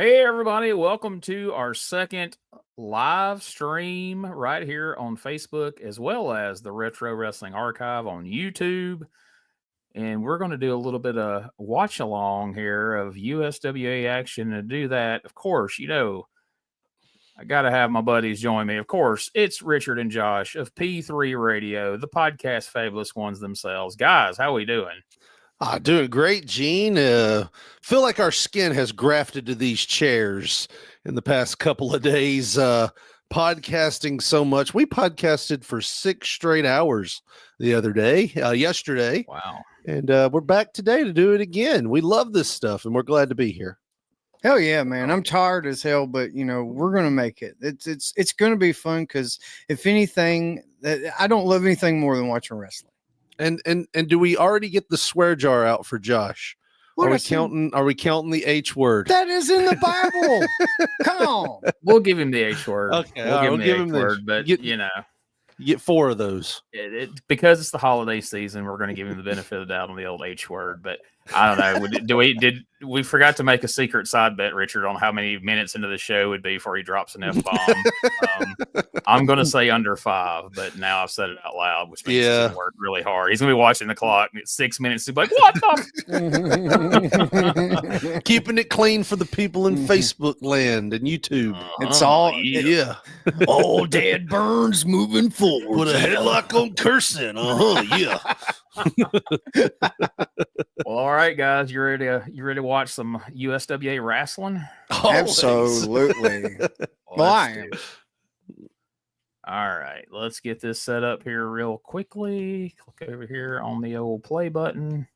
Hey, everybody. Welcome to our second live stream right here on Facebook, as well as the Retro Wrestling Archive on YouTube. And we're going to do a little bit of watch along here of USWA action. And to do that, of course, I got to have my buddies join me. Of course, it's Richard and Josh of P3 Radio, the podcast fabulous ones themselves. Guys, how we doing? Doing great, Gene. Feel like our skin has grafted to these chairs in the past couple of days. Podcasting so much. We podcasted for 6 straight hours the other day, yesterday. Wow. And we're back today to do it again. We love this stuff, and we're glad to be here. Hell yeah, man. I'm tired as hell, but we're going to make it. It's going to be fun because if anything, I don't love anything more than watching wrestling. And do we already get the swear jar out for Josh? Are we counting the H word? That is in the Bible. Come on. We'll give him the H word. Okay. We'll give him the H word, but You get 4 of those. Because it's the holiday season, we're going to give him the benefit of the doubt on the old H word. But I don't know. Did we forgot to make a secret side bet, Richard, on how many minutes into the show would be before he drops an F-bomb? I'm going to say under 5, but now I've said it out loud, which means he's going to work really hard. He's going to be watching the clock at 6 minutes. He'll be like, what the? Keeping it clean for the people in Facebook land and YouTube. It's all, all dead burns moving forward. Put a headlock on cursing. Well, all right, guys, you ready to watch some USWA wrestling? Absolutely. I am. All right, let's get this set up here real quickly. Click over here on the old play button.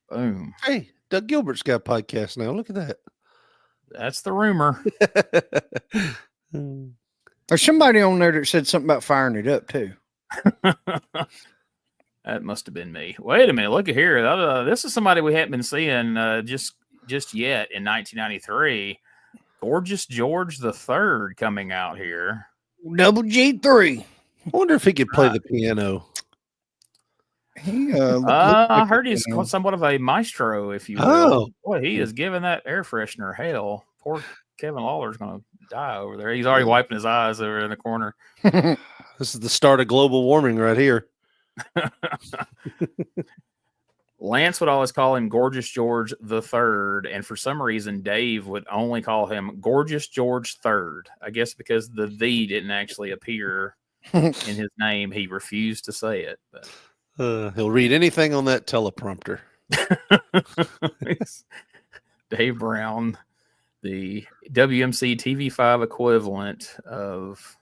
Boom. Hey, Doug Gilbert's got a podcast now. Look at that. That's the rumor. There's somebody on there that said something about firing it up, too. That must have been me. Wait a minute. Look at here. This is somebody we haven't been seeing just yet in 1993. Gorgeous George the Third coming out here. Double G3. I wonder if he could play the piano. I heard he's somewhat of a maestro, if you will. Boy, he is giving that air freshener hell. Poor Kevin Lawler's going to die over there. He's already wiping his eyes over in the corner. This is the start of global warming right here. Lance would always call him Gorgeous George the Third, and for some reason Dave would only call him Gorgeous George Third. I guess because the "the" didn't actually appear in his name, he refused to say it. But he'll read anything on that teleprompter. Dave Brown, the WMC TV5 equivalent of.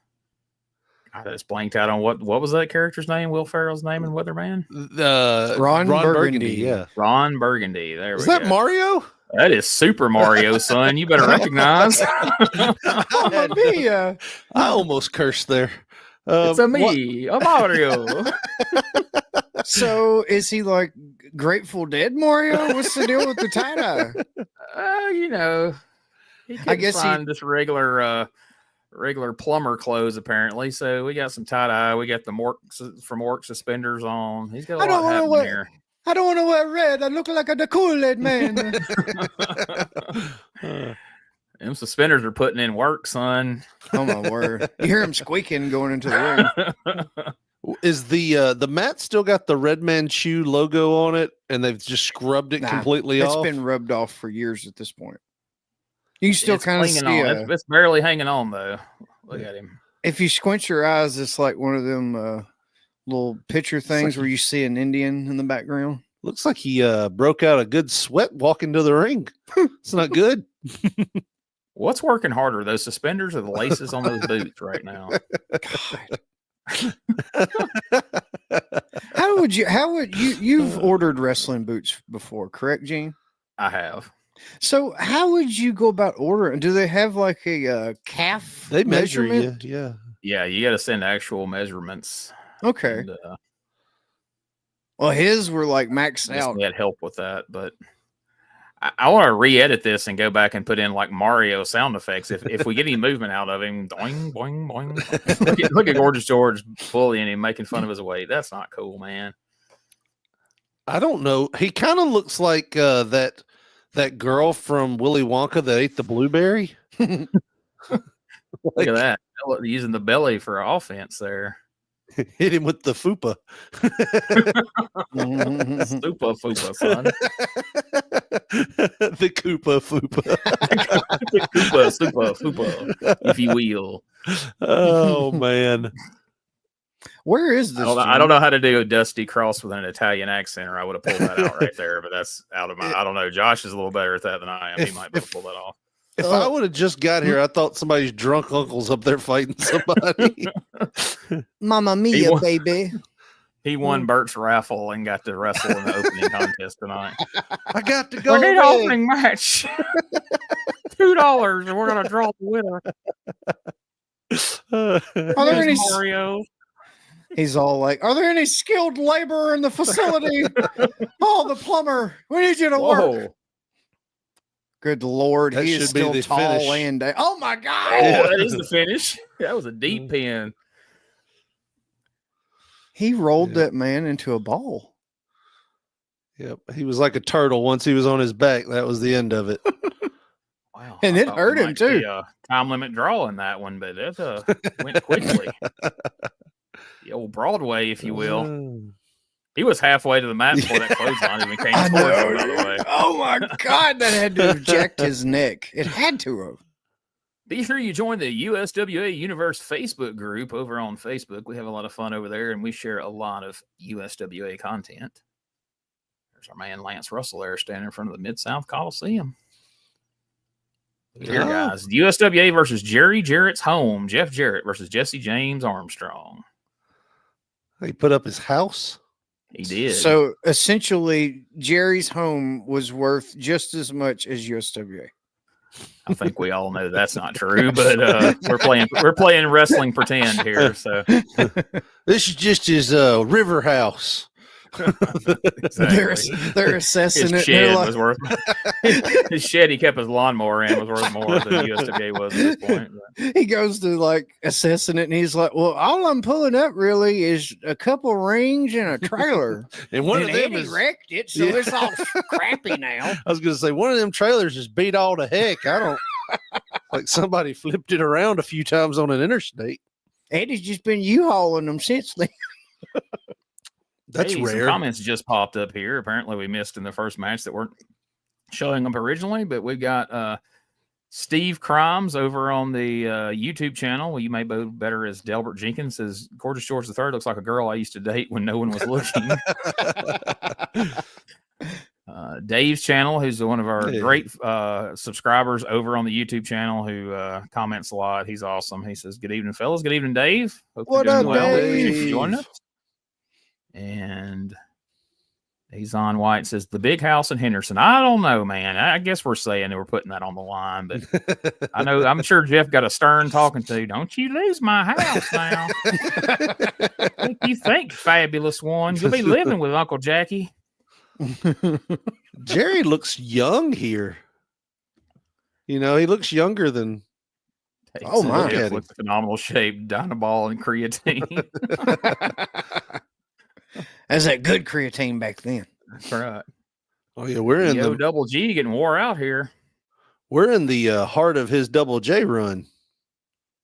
I just blanked out on what was that character's name? Will Ferrell's name in Weatherman? Ron Burgundy. Yeah, Ron Burgundy. There we go. Is that Mario? That is Super Mario, son. You better recognize. I almost cursed there. It's a Mario. So is he like Grateful Dead Mario? What's the deal with the tie-dye? I guess he just regular plumber clothes, apparently. So we got some tie-dye. We got the Mork suspenders on. He's got a lot happening here. I don't want to wear red. I look like the Kool-Aid man. Them suspenders are putting in work, son. Oh, my word. You hear him squeaking going into the ring. Is the mat still got the Red Man Chew logo on it, and they've just scrubbed it completely off? It's been rubbed off for years at this point. You can still kind of see it's barely hanging on, though. Look at him. If you squint your eyes, it's like one of them little picture things where you see an Indian in the background. Looks like he broke out a good sweat walking to the ring. It's not good. What's working harder, those suspenders or the laces on those boots right now? God. You've ordered wrestling boots before, correct, Gene? I have. So how would you go about ordering? Do they have like a calf? They measure you, yeah. Yeah, you got to send actual measurements. Okay. And, well, his were like maxed out. We had help with that, but I want to re-edit this and go back and put in like Mario sound effects. If we get any movement out of him, boing, boing, boing. Look at Gorgeous George bullying him, making fun of his weight. That's not cool, man. I don't know. He kind of looks like that that girl from Willy Wonka that ate the blueberry. Look at that. Using the belly for offense there. Hit him with the fupa. Super fupa, son. The Koopa fupa. The Koopa, super fupa, if you will. Oh man. Where is this? I don't know how to do a Dusty Cross with an Italian accent, or I would have pulled that out right there. But that's out of my. I don't know. Josh is a little better at that than I am. He might be able to pull that off. If I would have just got here, I thought somebody's drunk uncle's up there fighting somebody. Mamma mia, baby. He won Bert's raffle and got to wrestle in the opening contest tonight. I got to go. We need an opening match. $2, and we're gonna draw the winner. Are there any Mario? He's all like, "Are there any skilled labor in the facility? Oh, the plumber. We need you to work." Good Lord, that he is still tall finish. and oh my God! Oh, that is the finish. That was a deep pin. He rolled that man into a ball. Yep, he was like a turtle. Once he was on his back, that was the end of it. Wow, and it hurt him too. Time limit draw in that one, but it went quickly. The old Broadway, if you will. He was halfway to the mat before that clothesline even came towards him, by the way. Oh my God, that had to have jacked his neck. It had to have. Be sure you join the USWA Universe Facebook group over on Facebook. We have a lot of fun over there, and we share a lot of USWA content. There's our man Lance Russell there standing in front of the Mid-South Coliseum. Here, guys. USWA versus Jerry Jarrett's home. Jeff Jarrett versus Jesse James Armstrong. He put up his house. He did. So essentially, Jerry's home was worth just as much as USWA. I think we all know that's not true, but we're playing wrestling pretend here. So this is just his river house. Exactly. They're assessing his it. Shed was worth his shed he kept his lawnmower in was worth more than USWA was at this point. But. He goes to like assessing it, and he's like, "Well, all I'm pulling up really is a couple rings and a trailer, and one of them is wrecked it, so it's all crappy now." I was going to say one of them trailers is beat all to heck. I don't like somebody flipped it around a few times on an interstate. Eddie's just been U-hauling them since then. That's rare. Some comments just popped up here. Apparently, we missed in the first match that weren't showing up originally, but we've got Steve Crimes over on the YouTube channel. Well, you may know better as Delbert Jenkins. Says Gorgeous George III looks like a girl I used to date when no one was looking. Dave's channel, who's one of our great subscribers over on the YouTube channel, who comments a lot. He's awesome. He says, "Good evening, fellas. Good evening, Dave. Hope what you're up, doing well. Dave? Joining us." And Azon White says the big house in Henderson. I don't know, man. I guess we're saying that we're putting that on the line, but I know I'm sure Jeff got a stern talking to. Don't you lose my house now. What do you think, fabulous one? You'll be living with Uncle Jackie. Jerry looks young here. You know, he looks younger than. Oh my! Jeff looks phenomenal shape, Dynaball and creatine. That's that good creatine back then. That's right. Oh yeah, we're in the double G getting wore out here. We're in the heart of his Double J run.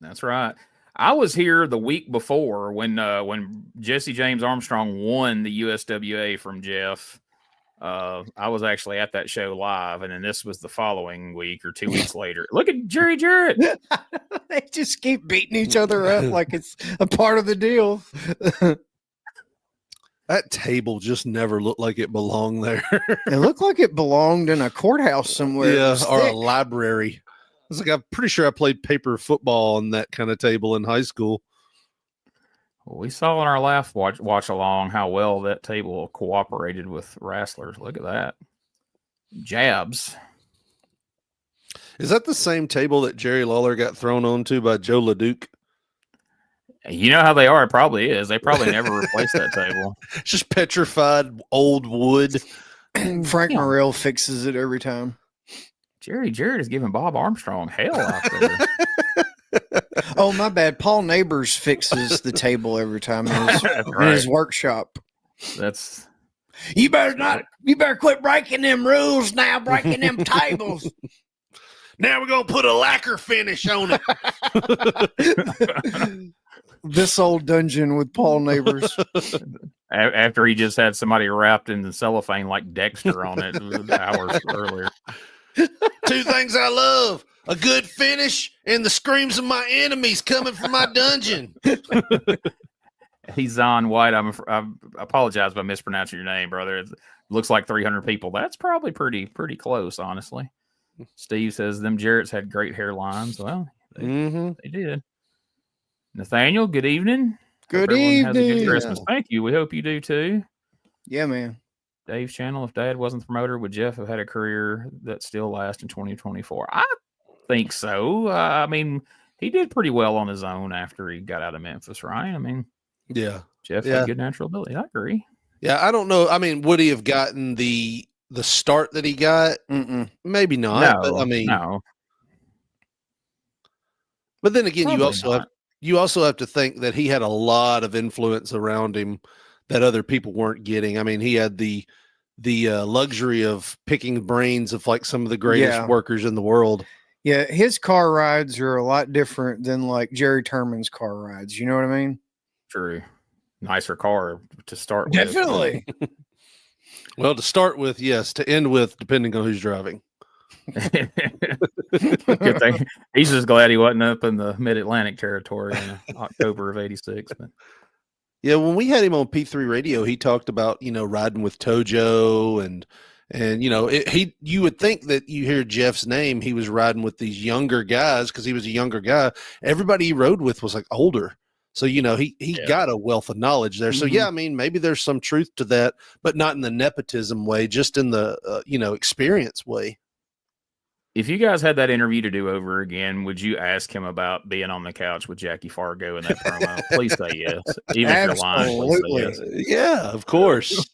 That's right. I was here the week before when Jesse James Armstrong won the USWA from Jeff. I was actually at that show live, and then this was the following week or 2 weeks later. Look at Jerry Jarrett. They just keep beating each other up like it's a part of the deal. That table just never looked like it belonged there. It looked like it belonged in a courthouse somewhere. Yeah, or a library. I was like, I'm pretty sure I played paper football on that kind of table in high school. Well, we saw in our last watch along how well that table cooperated with wrestlers. Look at that. Jabs. Is that the same table that Jerry Lawler got thrown onto by Joe LeDuc? You know how they are. It probably is. They probably never replaced that table. It's just petrified old wood. Frank Morel fixes it every time. Jerry Jarrett is giving Bob Armstrong hell out there. Oh, my bad. Paul Neighbors fixes the table every time in his workshop. That's You better quit breaking them rules now, breaking them tables. Now we're gonna put a lacquer finish on it. This old dungeon with Paul Neighbors. After he just had somebody wrapped in the cellophane like Dexter on it hours earlier. 2 things I love: a good finish and the screams of my enemies coming from my dungeon. He's on White. I apologize if I mispronouncing your name, brother. It looks like 300 people. That's probably pretty close, honestly. Steve says them Jarretts had great hairlines. Well, they did. Nathaniel, good evening. Good hope everyone evening. has a good Christmas. Thank you. We hope you do too. Yeah, man. Dave's channel. If Dad wasn't the promoter, would Jeff have had a career that still lasts in 2024? I think so. I mean, he did pretty well on his own after he got out of Memphis, right? I mean, yeah, Jeff had good natural ability. I agree. Yeah, I don't know. I mean, would he have gotten the start that he got? Maybe not. No, but I mean, no. But then again, Probably you also have to think that he had a lot of influence around him that other people weren't getting. I mean, he had the luxury of picking brains of like some of the greatest workers in the world. Yeah, his car rides are a lot different than like Jerry Turman's car rides. You know what I mean? True. Nicer car to start with. Definitely. Well, to start with, yes. To end with, depending on who's driving. Good thing. He's just glad he wasn't up in the mid-Atlantic territory in October of '86. But yeah, when we had him on P3 Radio, he talked about, riding with Tojo and you would think that you hear Jeff's name, he was riding with these younger guys because he was a younger guy. Everybody he rode with was like older. So, he got a wealth of knowledge there. So, yeah, I mean, maybe there's some truth to that, but not in the nepotism way, just in the, experience way. If you guys had that interview to do over again, would you ask him about being on the couch with Jackie Fargo in that promo? Please say yes. Even if you're lying, please say yes. Yeah, of course.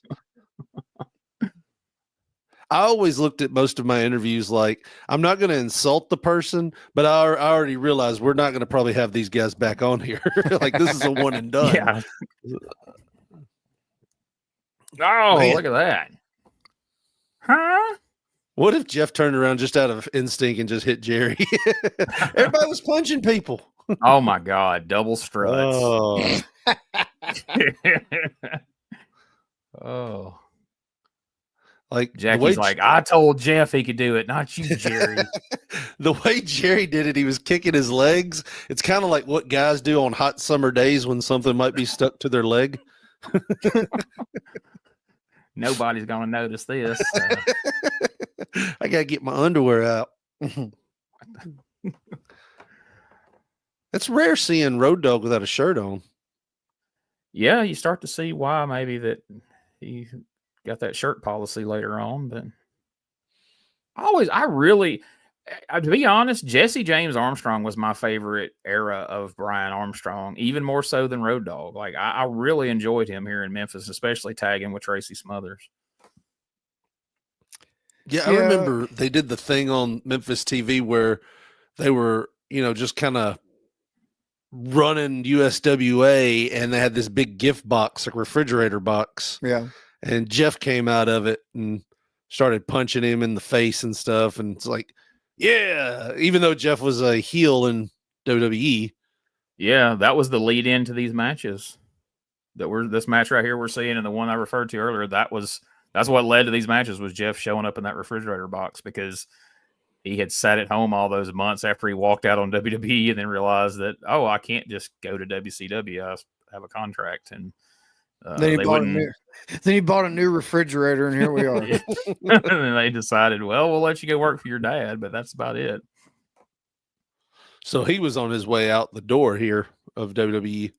I always looked at most of my interviews like, I'm not going to insult the person, but I already realized we're not going to probably have these guys back on here. Like, this is a one and done. Yeah. Oh, man. Look at that. Huh? What if Jeff turned around just out of instinct and just hit Jerry? Everybody was punching people. Oh, my God. Double struts. Oh. Oh. Like Jackie's like, I told Jeff he could do it, not you, Jerry. The way Jerry did it, he was kicking his legs. It's kind of like what guys do on hot summer days when something might be stuck to their leg. Nobody's gonna notice this. I gotta get my underwear out. It's rare seeing Road Dogg without a shirt on. Yeah, you start to see why maybe that he got that shirt policy later on, but to be honest, Jesse James Armstrong was my favorite era of Brian Armstrong, even more so than Road Dogg. Like I really enjoyed him here in Memphis, especially tagging with Tracy Smothers. Yeah, I remember they did the thing on Memphis TV where they were, just kind of running USWA, and they had this big gift box, like refrigerator box. Yeah. And Jeff came out of it and started punching him in the face and stuff. And it's like, yeah, even though Jeff was a heel in WWE. Yeah, that was the lead in to these matches. This match right here we're seeing, and the one I referred to earlier, that's what led to these matches, was Jeff showing up in that refrigerator box because he had sat at home all those months after he walked out on WWE and then realized that, I can't just go to WCW. I have a contract. And then he bought a new refrigerator, and here we are. And they decided, well, we'll let you go work for your dad, but that's about it. So he was on his way out the door here of WWE.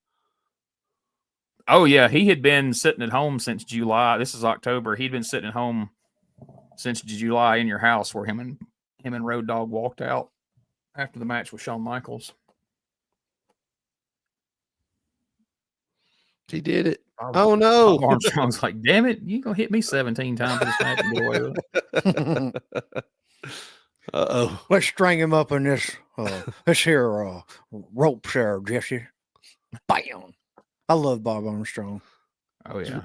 Oh, yeah. He had been sitting at home since July. This is October. He'd been sitting at home since July in your house, where him and Road Dogg walked out after the match with Shawn Michaels. He did it. Oh no. Armstrong's like, damn it, you gonna hit me 17 times in this match and get away with it. Uh-oh. Let's string him up in this rope there, Jesse. Bam. I love Bob Armstrong. Oh yeah.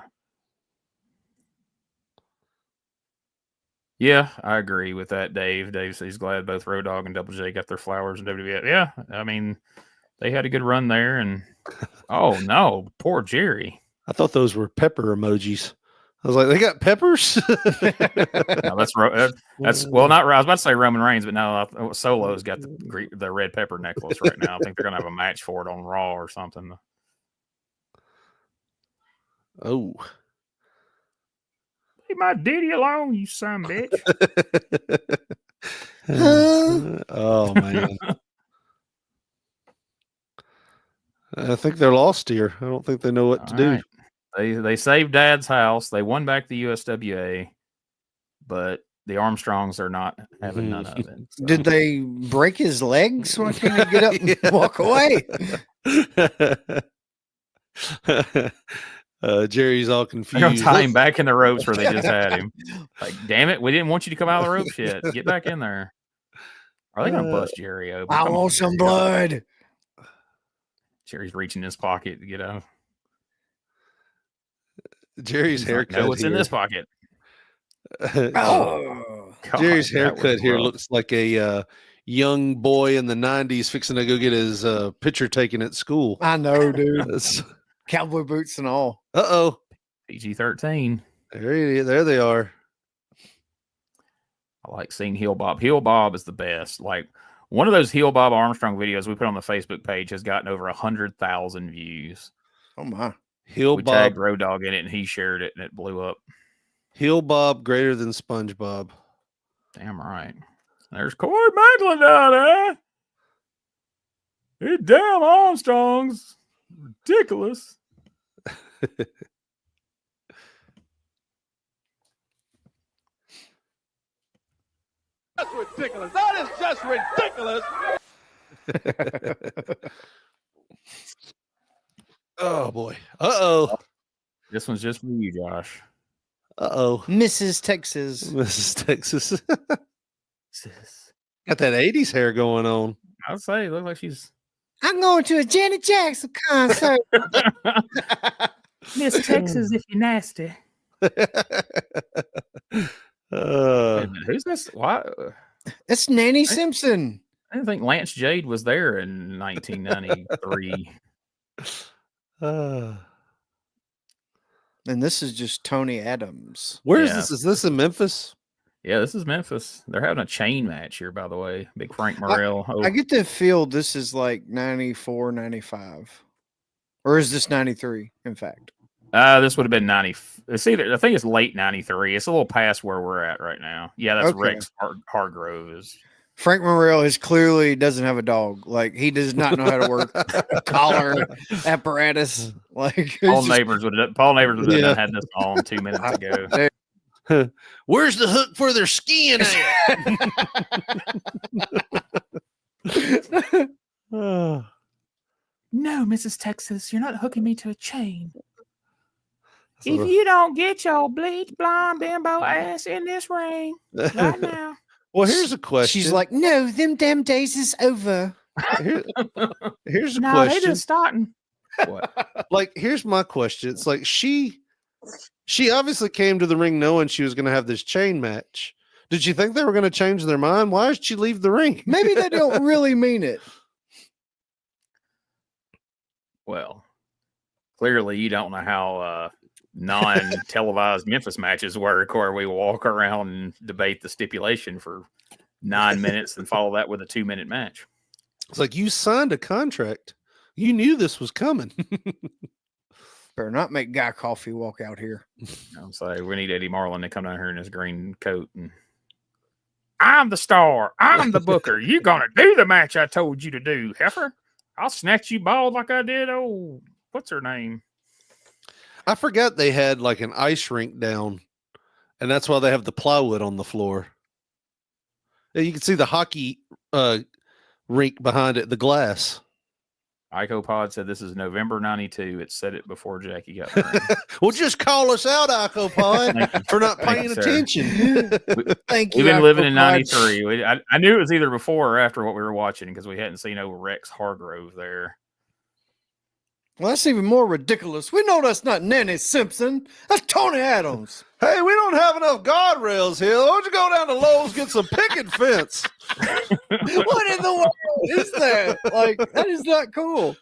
Yeah, I agree with that, Dave. Dave says he's glad both Road Dogg and Double J got their flowers in WWF. Yeah, I mean, they had a good run there, and oh no, poor Jerry. I thought those were pepper emojis. I was like, they got peppers. No, that's well, not. I was about to say Roman Reigns, but no, Solo's got the red pepper necklace right now. I think they're gonna have a match for it on Raw or something. Oh, leave my ditty alone, you son of a bitch. Oh man. I think they're lost here. I don't think they know what to do. They saved Dad's house. They won back the USWA, but the Armstrongs are not having none of it. So. Did they break his legs? Why can't he get up and walk away? Jerry's all confused. They're gonna tie him back in the ropes where they just had him. Like, damn it, we didn't want you to come out of the ropes yet. Get back in there. Are they gonna bust Jerry open? I want some blood. Jerry's reaching his pocket to get out. Jerry's haircut. No, what's in this pocket? Oh, Jerry's haircut here looks like a young boy in the 90s fixing to go get his picture taken at school. I know, dude. Cowboy boots and all. Uh-oh. PG-13. There they are. I like seeing Heel Bob. Heel Bob is the best. Like, one of those Heel Bob Armstrong videos we put on the Facebook page has gotten over 100,000 views. Oh, my. Heel we Bob. tagged Road Dogg in it, and he shared it, and it blew up. Heel Bob greater than SpongeBob. Damn right. There's Corey Macklin down there. Hey, damn Armstrongs. Ridiculous. That's ridiculous. That is just ridiculous. Oh, boy. Uh-oh. This one's just for you, Josh. Uh-oh. Mrs. Texas. Mrs. Texas. Got that 80s hair going on. I'd say it looks like she's... I'm going to a Janet Jackson concert. Miss Texas if you're nasty. Who's this? Why? It's Nanny Simpson. I didn't think Lance Jade was there in 1993. And this is just Tony Adams. Where is this? Is this in Memphis? Yeah, this is Memphis. They're having a chain match here, by the way. Big Frank Morel. I get the feel this is like 94, 95. Or is this 93, in fact? This would have been 90. It's either, I think it's late 93. It's a little past where we're at right now. Yeah, that's okay. Rex Hargrove. Frank Morel is clearly doesn't have a dog. Like, he does not know how to work a collar apparatus. Like, Paul Neighbors would have had this on 2 minutes ago. Where's the hook for their skiing at? No, Mrs. Texas, you're not hooking me to a chain. If you don't get your bleach blonde bimbo ass in this ring right now. Well, here's a question. She's like, no, them damn days is over. Here's a question. They just starting. What? Like, here's my question. It's like she obviously came to the ring knowing she was going to have this chain match. Did she think they were going to change their mind? Why did she leave the ring? Maybe they don't really mean it. Well, clearly you don't know how non-televised Memphis matches work, or we walk around and debate the stipulation for 9 minutes and follow that with a 2-minute match. It's like, you signed a contract. You knew this was coming. Better not make Guy Coffey walk out here. I'm sorry. We need Eddie Marlin to come down here in his green coat. And I'm the star. I'm the booker. You're going to do the match I told you to do, heifer. I'll snatch you bald like I did. Oh, what's her name? I forgot they had like an ice rink down, and that's why they have the plywood on the floor. You can see the hockey rink behind it, the glass. IcoPod said this is November 92. It said it before Jackie got there. Well, just call us out, IcoPod, for not paying attention. Thank you. We've been living in 93. I knew it was either before or after what we were watching because we hadn't seen over Rex Hargrove there. Well, that's even more ridiculous. We know that's not Nanny Simpson. That's Tony Adams. Hey, we don't have enough guardrails here. Why don't you go down to Lowe's, get some picket fence? What in the world is that? Like, that is not cool.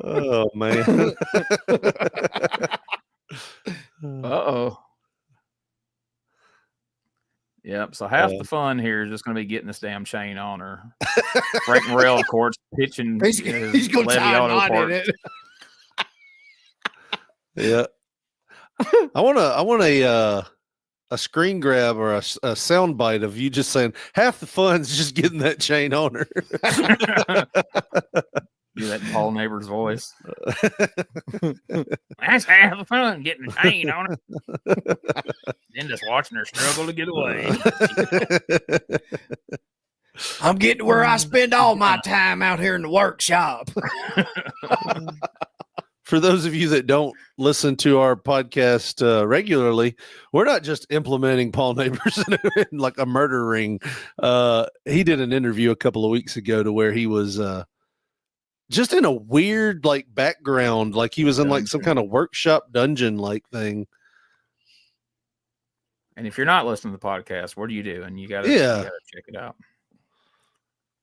Oh, man. Uh-oh. Yep. So half the fun here is just going to be getting this damn chain on her. Frank Morel, of course, pitching. He's going to tie a knot in it. Yeah. I want a screen grab or a sound bite of you just saying half the fun's just getting that chain on her. Do that in Paul Neighbor's voice. That's half the fun, getting the chain on her. Then just watching her struggle to get away. I'm getting where I spend all my time out here in the workshop. For those of you that don't listen to our podcast regularly, we're not just implementing Paul Neighbors in like a murder ring. He did an interview a couple of weeks ago to where he was just in a weird like background, like he was in like some kind of workshop dungeon like thing. And if you're not listening to the podcast, what do you do? And you gotta check it out.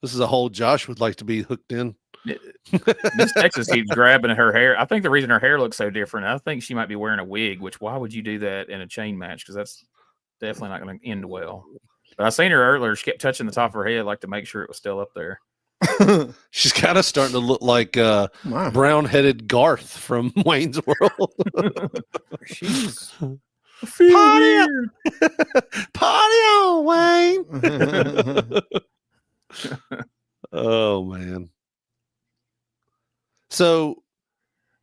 This is a hole Josh would like to be hooked in. Miss Texas keeps grabbing at her hair. I think the reason her hair looks so different, I think she might be wearing a wig, which why would you do that in a chain match? Because that's definitely not going to end well. But I seen her earlier. She kept touching the top of her head like to make sure it was still up there. She's kind of starting to look like brown-headed Garth from Wayne's World. She's party on, Wayne. Oh man. So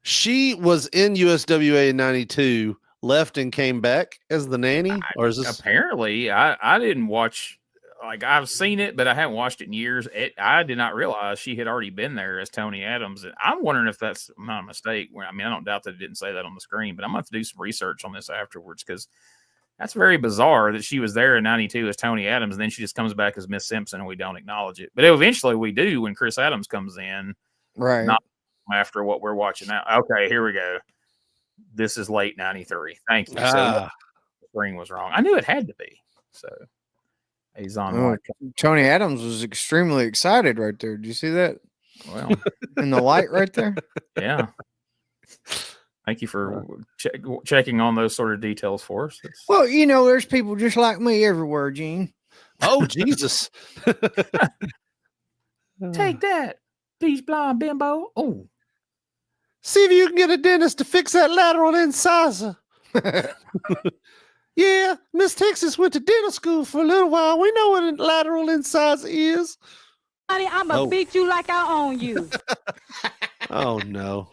she was in USWA in 92, left and came back as the nanny, or is this apparently? I didn't watch. Like I've seen it, but I haven't watched it in years. I did not realize she had already been there as Tony Adams. And I'm wondering if that's not a mistake. I mean, I don't doubt that it didn't say that on the screen, but I'm going to have to do some research on this afterwards because that's very bizarre that she was there in 92 as Tony Adams, and then she just comes back as Miss Simpson, and we don't acknowledge it. But eventually we do when Chris Adams comes in. Right. Not after what we're watching now. Okay, here we go. This is late 93. Thank you. So the spring was wrong. I knew it had to be. So he's on. Tony Adams was extremely excited right there. Did you see that? Well, in the light right there. Yeah. Thank you for checking on those sort of details for us. Well, you know, there's people just like me everywhere, Gene. Oh, Jesus. Take that, peach blonde bimbo. Oh. See if you can get a dentist to fix that lateral incisor. Yeah, Miss Texas went to dental school for a little while. We know what a lateral incisor is. Honey, I'm going to beat you like I own you. Oh, no.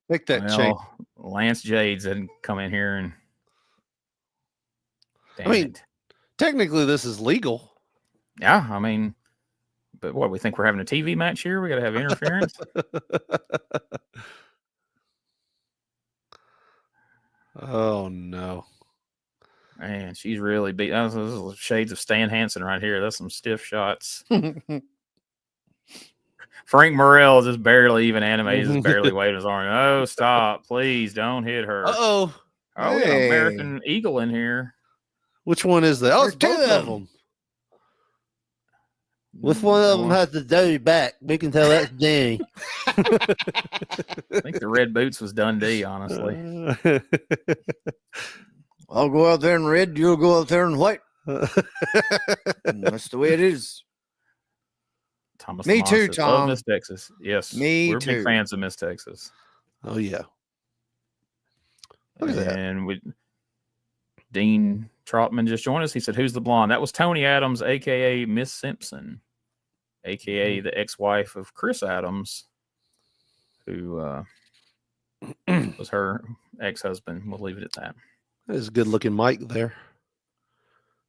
Make that change. Lance Jades didn't come in here and. Technically, this is legal. Yeah, I mean, but what, we think we're having a TV match here? We got to have interference. Oh no, man, she's really beat. Those shades of Stan Hansen right here. That's some stiff shots. Frank Morel is just barely even animated, just barely waving his arm. Oh, stop. Please don't hit her. Uh-oh. Oh, we got an American Eagle in here. Which one is that? Oh, it's both of them. Which one of them has the dirty back? We can tell that's Danny. I think the red boots was Dundee, honestly. I'll go out there in red. You'll go out there in white. That's the way it is. Thomas Me Lamont too, says, Tom. love Miss Texas. Yes. We're big fans of Miss Texas. Oh, yeah. Look at that. And Dean Trotman just joined us. He said, who's the blonde? That was Tony Adams, a.k.a. Miss Simpson, a.k.a. the ex-wife of Chris Adams, who was her ex-husband. We'll leave it at that. There's a good-looking mic there.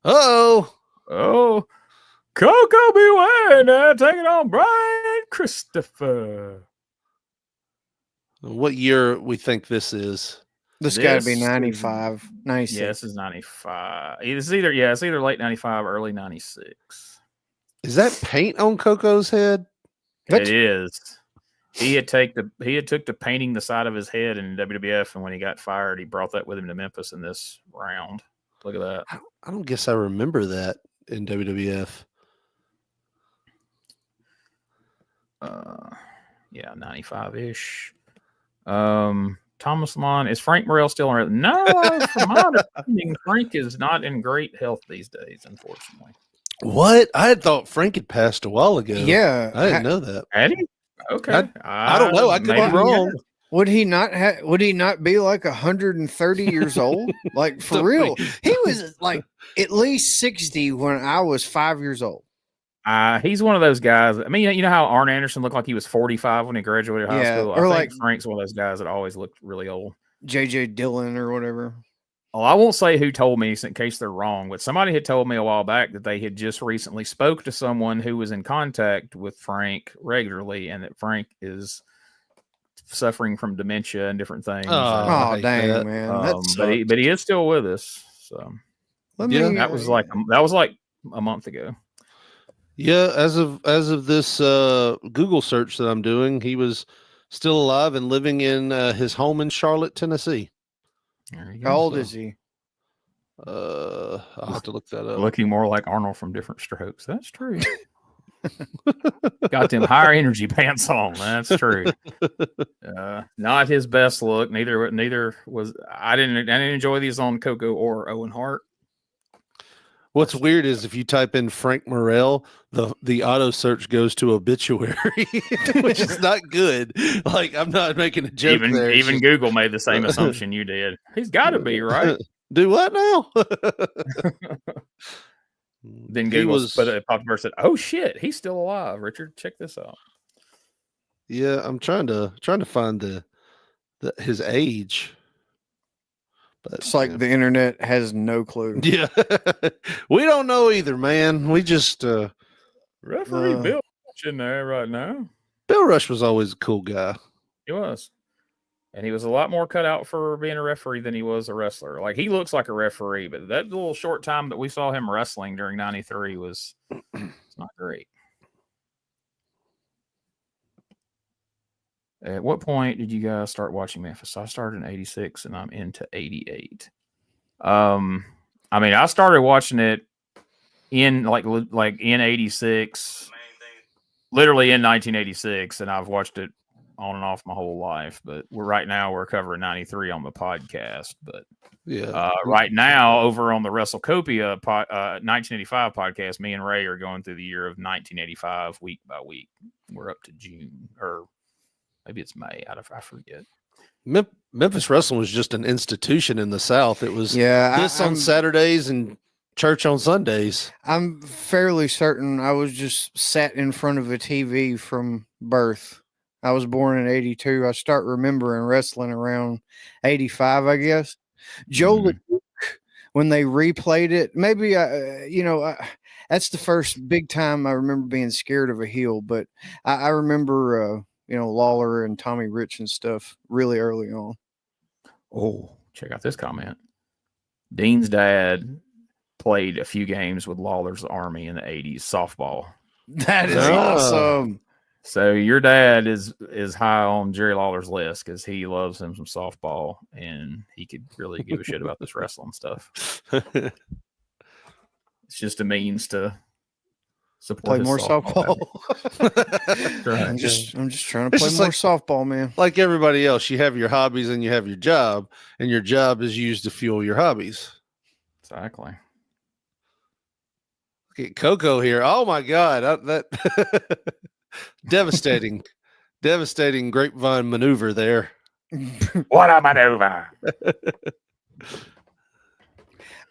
Uh-oh. Oh, Coco beware now, taking on Brian Christopher. What year we think this is? This got to be 95, 96. Yeah, this is 95. It's either late 95 or early 96. Is that paint on Coco's head? It is. He had took to painting the side of his head in WWF, and when he got fired, he brought that with him to Memphis in this round. Look at that. I don't guess I remember that in WWF. Yeah, 95-ish. Thomas Lon, is Frank Morel still around? No, from my understanding, Frank is not in great health these days, unfortunately. What? I had thought Frank had passed a while ago. Yeah, I didn't know that. Had he? Okay. I don't know. I could be wrong. Would he not be like 130 years old? Like, for real? He was like at least 60 when I was 5 years old. He's one of those guys. I mean, you know how Arn Anderson looked like he was 45 when he graduated high school? Or I think Frank's one of those guys that always looked really old. J.J. Dillon or whatever. Well, I won't say who told me in case they're wrong, but somebody had told me a while back that they had just recently spoke to someone who was in contact with Frank regularly, and that Frank is suffering from dementia and different things. Oh, dang, that. man. But he is still with us. So that was like a month ago. Yeah, as of this Google search that I'm doing, he was still alive and living in his home in Charlotte, Tennessee. How old is he? I'll have to look that up. Looking more like Arnold from Different Strokes. That's true. Got them higher energy pants on. That's true. Not his best look. Neither was. I didn't enjoy these on Coco or Owen Hart. What's weird is if you type in Frank Morel, the auto search goes to obituary, which is not good. Like, I'm not making a joke. Even Google made the same assumption you did. He's got to be right. Do what now? Then Google popped up and said, "Oh shit, he's still alive." Richard, check this out. Yeah, I'm trying to find his age. But it's like the internet has no clue. Yeah, we don't know either, man. We just referee Bill Rush in there right now. Bill Rush was always a cool guy. He was, and he was a lot more cut out for being a referee than he was a wrestler. Like, he looks like a referee, but that little short time that we saw him wrestling during '93 was not great. At what point did you guys start watching Memphis? I started in '86 and I'm into '88. I mean, I started watching it in like in '86, literally in 1986, and I've watched it on and off my whole life. But right now we're covering '93 on the podcast. But yeah, right now over on the WrestleCopia 1985 podcast, me and Ray are going through the year of 1985 week by week. We're up to June, or maybe it's May. I forget. Memphis wrestling was just an institution in the South. It was on Saturdays and church on Sundays. I'm fairly certain I was just sat in front of a TV from birth. I was born in '82. I start remembering wrestling around '85, I guess. Joe LeDuc, when they replayed it, maybe that's the first big time I remember being scared of a heel. But I remember Lawler and Tommy Rich and stuff really early on. Oh, check out this comment. Dean's dad played a few games with Lawler's Army in the '80s softball. That is awesome. So your dad is high on Jerry Lawler's list because he loves him some softball, and he could really give a shit about this wrestling stuff. It's just a means to support play more softball. Right. I'm just trying to play more softball, man. Like everybody else, you have your hobbies and you have your job, and your job is used to fuel your hobbies. Exactly. Look at Coco here. Oh my God, that devastating grapevine maneuver there. What a maneuver!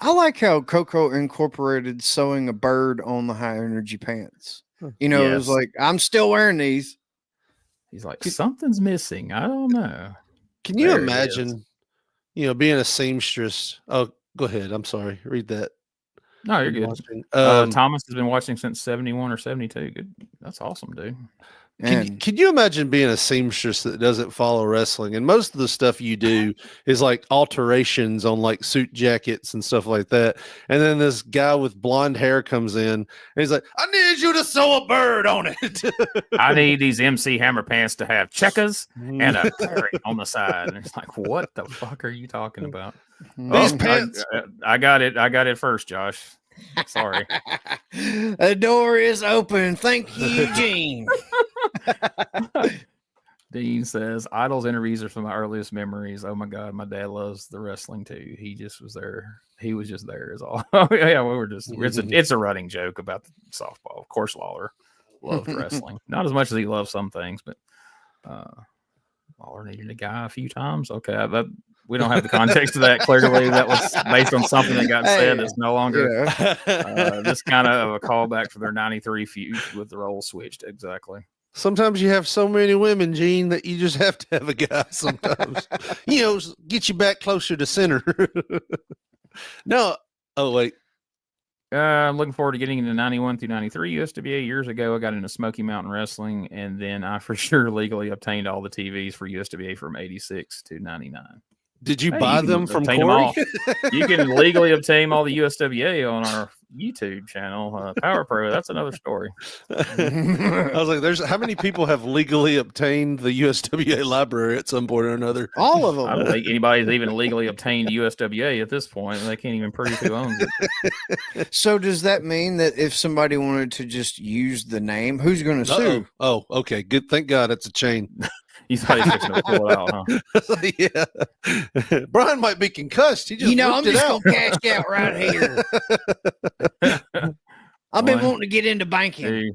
I like how Coco incorporated sewing a bird on the high energy pants. It was like, I'm still wearing these. He's like, something's missing. I don't know. Can you imagine, being a seamstress? Oh, go ahead. I'm sorry. Read that. No, you're good. Thomas has been watching since '71 or '72. Good. That's awesome, dude. Can you imagine being a seamstress that doesn't follow wrestling? And most of the stuff you do is like alterations on like suit jackets and stuff like that. And then this guy with blonde hair comes in and he's like, I need you to sew a bird on it. I need these MC Hammer pants to have checkers and a parrot on the side. And it's like, what the fuck are you talking about? These pants. I got it first, Josh. Sorry. The door is open. Thank you, Eugene. Dean says, Idol's interviews are some of my earliest memories. Oh my God, my dad loves the wrestling too. He just was there. He was just there is all. Yeah, we were just, it's a running joke about the softball. Of course, Lawler loved wrestling. Not as much as he loved some things, but Lawler needed a guy a few times. Okay, we don't have the context of that. Clearly, that was based on something that got said that's no longer. This kind of a callback for their 93 feud with the role switched. Exactly. Sometimes you have so many women, Gene, that you just have to have a guy sometimes. Get you back closer to center. No. Oh, wait. I'm looking forward to getting into 91 through 93 USWA. Years ago, I got into Smoky Mountain Wrestling, and then I for sure legally obtained all the TVs for USWA from 86 to 99. Did you buy them from Corey? You can legally obtain all the USWA on our YouTube channel, Power Pro. That's another story. I was like, how many people have legally obtained the USWA library at some point or another? All of them. I don't think anybody's even legally obtained USWA at this point. They can't even prove who owns it. So does that mean that if somebody wanted to just use the name, who's going to sue? Oh, okay. Good. Thank God it's a chain. You thought he was going to pull it out, huh? Yeah. Brian might be concussed. He just I'm just going to cash out right here. I've been wanting to get into banking. 2.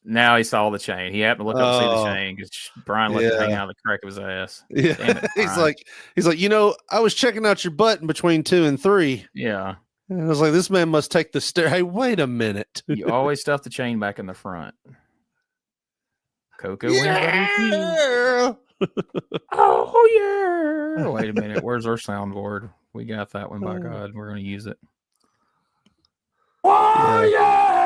Now he saw the chain. He happened to look up and see the chain because Brian let it hang out of the crack of his ass. Yeah. Damn it, he's like, I was checking out your butt in between 2 and 3. Yeah. And I was like, this man must take the stair. Hey, wait a minute. You always stuff the chain back in the front. Coco yeah. Oh yeah. Wait a minute. Where's our soundboard? We got that one, by God. We're going to use it. Oh yeah.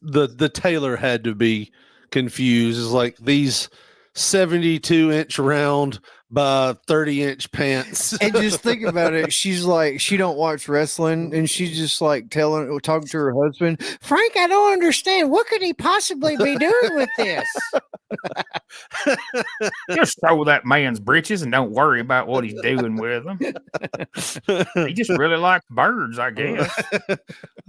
The tailor had to be confused. It's like these 72-inch round by 30-inch pants. And just think about it. She's like, she don't watch wrestling, and she's just like talking to her husband, Frank, I don't understand. What could he possibly be doing with this? Just throw that man's britches and don't worry about what he's doing with them. He just really likes birds, I guess.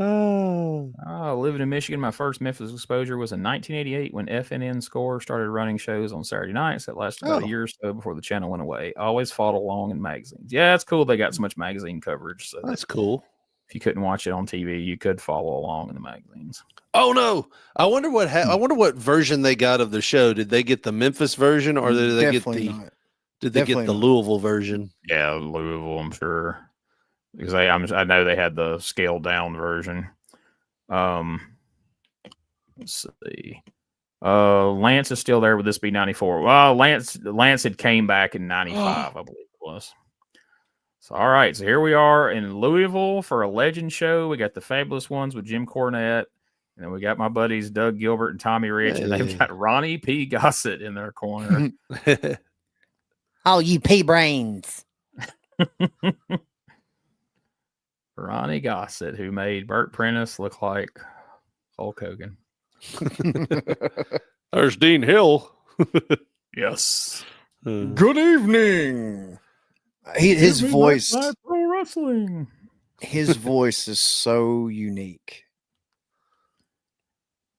Living in Michigan, my first Memphis exposure was in 1988 when FNN Score started running shows on Saturday nights. That lasted about a year or so before the channel went away. Always followed along in magazines. Yeah, it's cool. They got so much magazine coverage. So that's cool. If you couldn't watch it on TV, you could follow along in the magazines. Oh no! I wonder what version they got of the show. Did they get the Memphis version, or did they get the Louisville version? Yeah, Louisville, I'm sure, because I know they had the scaled down version. Let's see. Lance is still there. Would this be 94? Well, Lance had came back in 95, I believe it was. So, all right. So here we are in Louisville for a legend show. We got the Fabulous Ones with Jim Cornette. And then we got my buddies Doug Gilbert and Tommy Rich. And they've got Ronnie P. Gossett in their corner. Oh, you pea brains. Ronnie Gossett, who made Burt Prentice look like Hulk Hogan. There's Dean Hill. Yes. Good evening. His voice. Pro wrestling. His voice is so unique.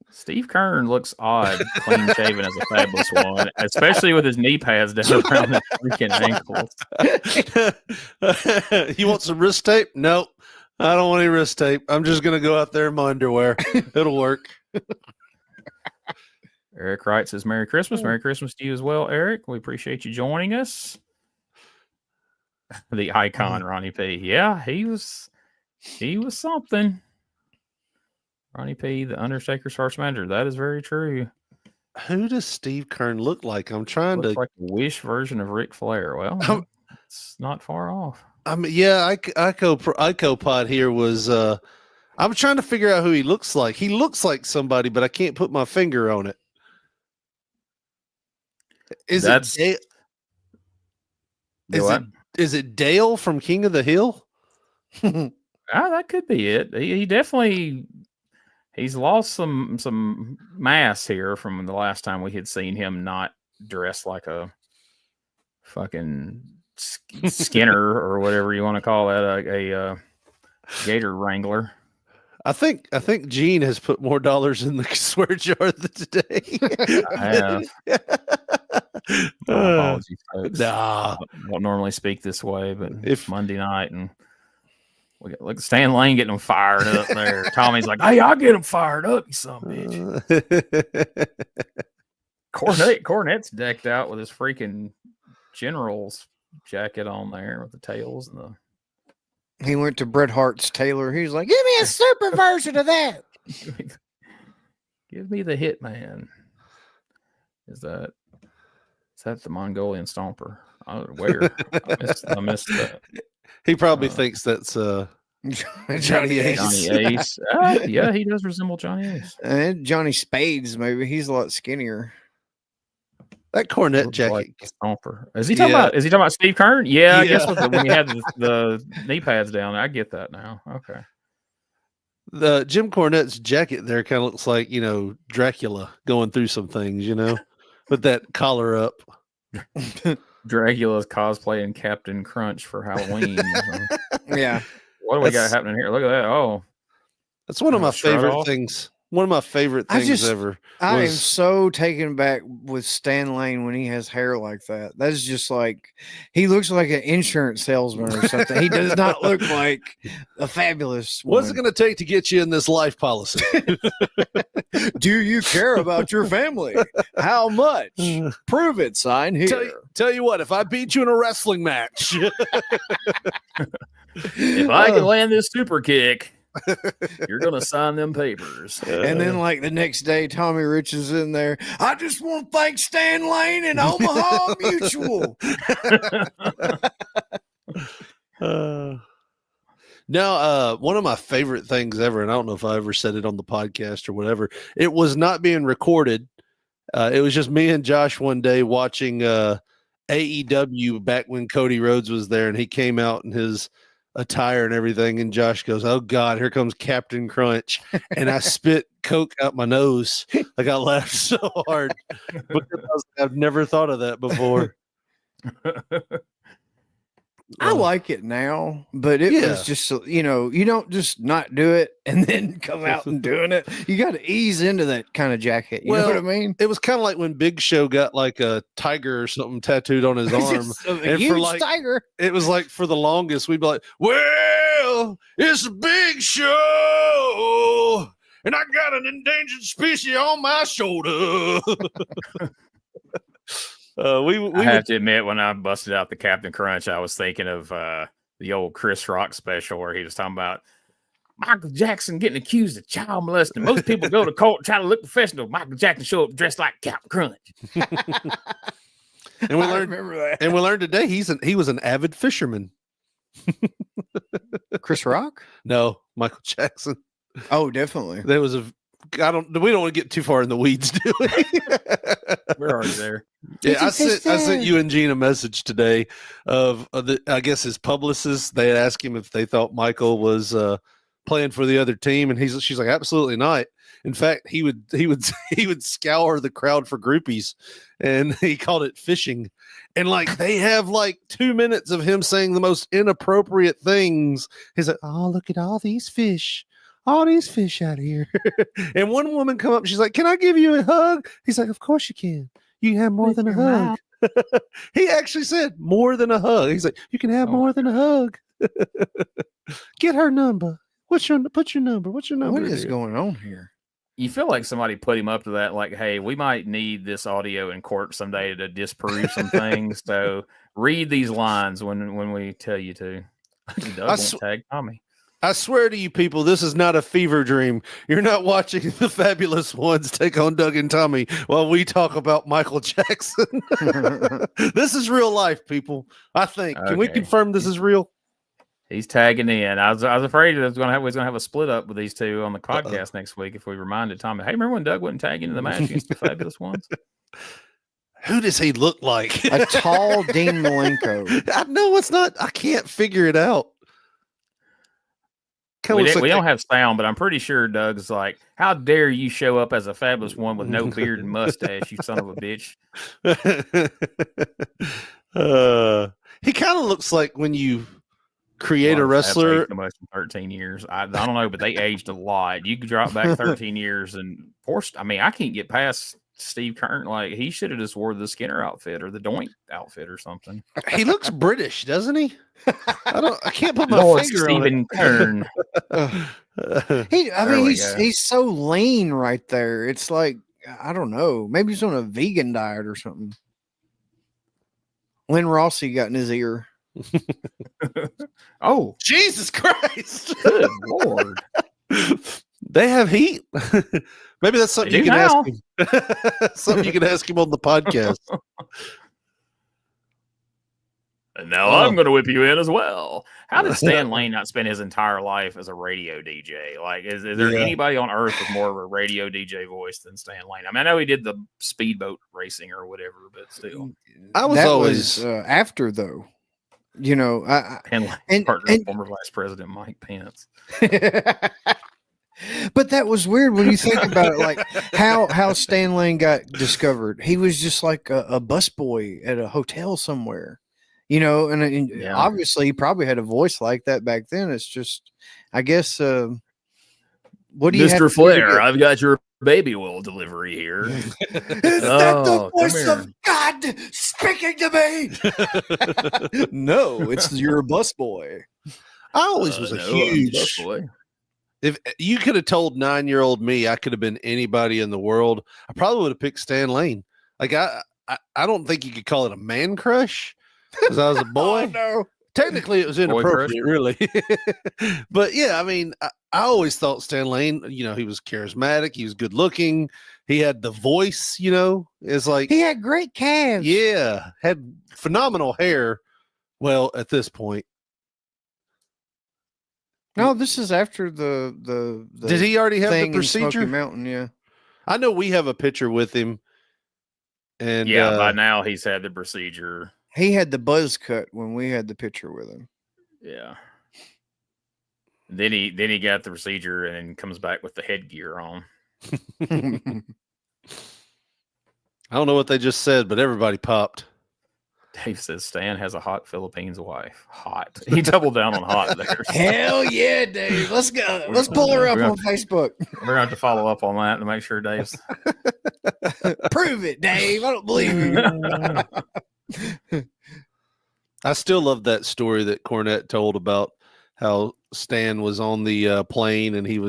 Steve Kern looks odd, clean shaven as a Fabulous One, especially with his knee pads down around his freaking ankles. You want some wrist tape? Nope. I don't want any wrist tape. I'm just going to go out there in my underwear. It'll work. Eric Wright says, Merry Christmas. Merry Christmas to you as well, Eric. We appreciate you joining us. The icon, Ronnie P. Yeah, he was something. Ronnie P., the Undertaker's first manager. That is very true. Who does Steve Kern look like? I'm trying Looks like a Wish version of Ric Flair. Well, it's not far off. I mean, yeah, Ico Pod here was. I'm trying to figure out who he looks like. He looks like somebody, but I can't put my finger on it. Is it Dale from King of the Hill? That could be it. He definitely he's lost some mass here from the last time we had seen him not dressed like a fucking Skinner or whatever you want to call that, a gator wrangler. I think Gene has put more dollars in the swear jar than today. I have. My apologies, folks. Nah. I don't normally speak this way, but it's Monday night and we got like Stan Lane getting them fired up there. Tommy's like, "Hey, I'll get them fired up, you son of a bitch." Cornette's decked out with his freaking general's jacket on there with the tails and the. He went to Bret Hart's tailor. He's like, "Give me a super version of that." Give me the Hitman. Is that the Mongolian Stomper? Where? I missed that. He probably thinks that's Johnny Ace. Johnny Ace. Yeah, he does resemble Johnny Ace. And Johnny Spades, maybe. He's a lot skinnier. That Cornette jacket. Like Stomper. Is he talking about Steve Kern? Yeah, I guess when he had the knee pads down, I get that now. Okay. The Jim Cornette's jacket there kind of looks like, Dracula going through some things, with that collar up. Dracula's cosplaying Captain Crunch for Halloween. Yeah. What do we got happening here? Look at that. Oh, that's one of my favorite things. One of my favorite things ever. I am so taken back with Stan Lane when he has hair like that. That's just like, he looks like an insurance salesman or something. He does not look like a fabulous one. What's it going to take to get you in this life policy? Do you care about your family? How much? Prove it, sign here. Tell you what, if I beat you in a wrestling match. If I can land this super kick, you're gonna sign them papers. And then like the next day, Tommy Rich is in there. I just want to thank Stan Lane and Omaha Mutual. Now, one of my favorite things ever, and I don't know if I ever said it on the podcast or whatever, it was not being recorded. It was just me and Josh one day watching AEW back when Cody Rhodes was there, and he came out in his attire and everything, and Josh goes, "Oh God, here comes Captain Crunch," and I spit Coke out my nose. Like I laughed so hard because I've never thought of that before. I like it now, but it was just, you don't just not do it and then come out and doing it. You got to ease into that kind of jacket. You know what I mean? It was kind of like when Big Show got like a tiger or something tattooed on his arm. A huge tiger. It was like for the longest, we'd be like, "Well, it's a Big Show, and I got an endangered species on my shoulder." I have to admit, when I busted out the Captain Crunch, I was thinking of the old Chris Rock special where he was talking about Michael Jackson getting accused of child molesting. Most people go to court and try to look professional. Michael Jackson show up dressed like Captain Crunch. And we learned, remember that. And we learned today he was an avid fisherman. Chris Rock? No, Michael Jackson. Oh, definitely. There was we don't want to get too far in the weeds, do we? We're already there. Yeah, I sent you and Gene a message today of I guess his publicist. They had asked him if they thought Michael was playing for the other team, and she's like, absolutely not. In fact, he would scour the crowd for groupies, and he called it fishing. And like they have like 2 minutes of him saying the most inappropriate things. He's like, "Oh, look at all these fish out here." And one woman come up, she's like, "Can I give you a hug?" He's like, "Of course you can. You can have more than a hug." He actually said more than a hug. He's like, "You can have more than a hug." Get her number. Put your number. What's your number? What is going on here? You feel like somebody put him up to that, like, "Hey, we might need this audio in court someday to disprove some things. So read these lines when we tell you to." Doug won't tag Tommy. I swear to you people, this is not a fever dream. You're not watching the Fabulous Ones take on Doug and Tommy while we talk about Michael Jackson. This is real life, people. I think. Okay. Can we confirm this is real? He's tagging in. I was afraid that we was gonna have a split up with these two on the podcast next week if we reminded Tommy. Hey, remember when Doug wouldn't tag into the match against the Fabulous Ones? Who does he look like? A tall Dean Malenko. I know it's not. I can't figure it out. We don't have sound, but I'm pretty sure Doug's like, how dare you show up as a Fabulous One with no beard and mustache, you son of a bitch. He kind of looks like when you create a wrestler. So much in 13 years. I don't know, but they aged a lot. You could drop back 13 years and I can't get past Steve Kern. Like, he should have just wore the Skinner outfit or the Doink outfit or something. He looks British, doesn't he? I can't put my finger Stephen on Kern. He's so lean right there. It's like, I don't know. Maybe he's on a vegan diet or something. Lynn Rossi got in his ear. Oh, Jesus Christ. Good Lord. They have heat. Maybe that's something you can ask him. Something you can ask him on the podcast. And now I'm going to whip you in as well. How did Stan Lane not spend his entire life as a radio DJ? Like, is there anybody on earth with more of a radio DJ voice than Stan Lane? I mean, I know he did the speedboat racing or whatever, but still. Was after, though. You know, and partner with former Vice President Mike Pence. But that was weird when you think about it, like how Stan Lane got discovered. He was just like a busboy at a hotel somewhere, you know, and obviously he probably had a voice like that back then. It's just, I guess, what do you Mr. Flair, I've got your baby oil delivery here. Is that the voice of God speaking to me? No, it's you're a busboy. I always was a huge busboy. If you could have told 9-year-old me I could have been anybody in the world, I probably would have picked Stan Lane. Like I don't think you could call it a man crush because I was a boy. Oh, no. Technically, it was inappropriate, really. But yeah, I mean, I always thought Stan Lane, you know, he was charismatic, he was good looking, he had the voice, you know, it's like he had great calves. Yeah, had phenomenal hair. Well, at this point. No, this is after the Did he already have the procedure? Smoky Mountain, yeah. I know we have a picture with him. And by now he's had the procedure. He had the buzz cut when we had the picture with him. Yeah. Then he got the procedure and comes back with the headgear on. I don't know what they just said, but everybody popped. Dave says Stan has a hot Philippines wife. Hot. He doubled down on hot there. Hell yeah, Dave. Let's go. Let's pull her up on Facebook. We're going to have to follow up on that to make sure Dave's. Prove it, Dave. I don't believe you. I still love that story that Cornette told about how Stan was on the plane and he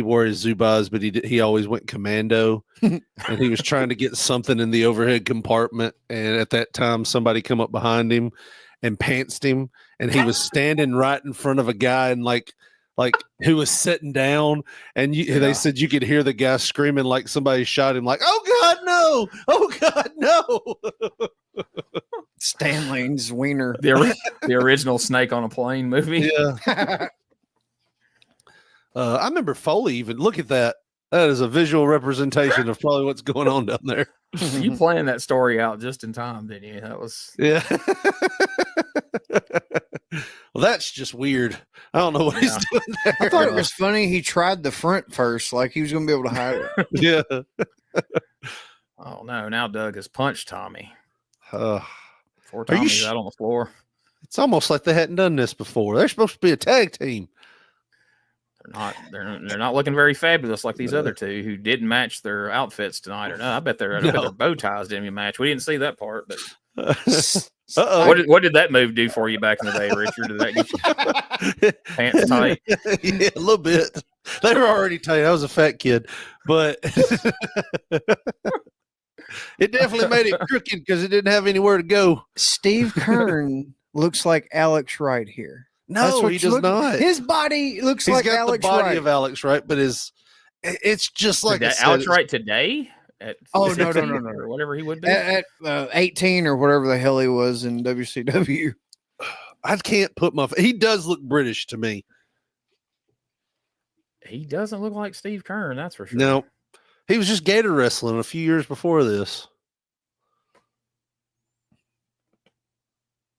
wore his Zubaz, but he always went commando, and he was trying to get something in the overhead compartment. And at that time, somebody come up behind him and pantsed him, and he was standing right in front of a guy and like who was sitting down, and they said you could hear the guy screaming like somebody shot him, like, "Oh God, no! Oh God, no!" Stan Lane's wiener, the original Snake on a Plane movie. Yeah. I remember Foley even. Look at that. That is a visual representation of probably what's going on down there. You planned that story out just in time, didn't you? That was Well, that's just weird. I don't know what he's doing there. I thought it was funny. He tried the front first, like he was going to be able to hide it. Yeah. Oh no! Now Doug has punched Tommy. Are Tommy's out on the floor. It's almost like they hadn't done this before. They're supposed to be a tag team. They're not looking very fabulous like these other two who didn't match their outfits tonight. Or no, I bet their bow ties didn't match. We didn't see that part, but what did that move do for you back in the day, Richard? Did that get you pants tight? Yeah, a little bit. They were already tight. I was a fat kid, but it definitely made it crooked because it didn't have anywhere to go. Steve Kern looks like Alex Wright here. No, he does not. His body looks He's like got Alex the body Wright. Of Alex Wright, but it's just like Alex Wright today. No, or whatever he would be at 18 or whatever the hell he was in WCW. I can't put my. He does look British to me. He doesn't look like Steve Kern, that's for sure. No, he was just gator wrestling a few years before this.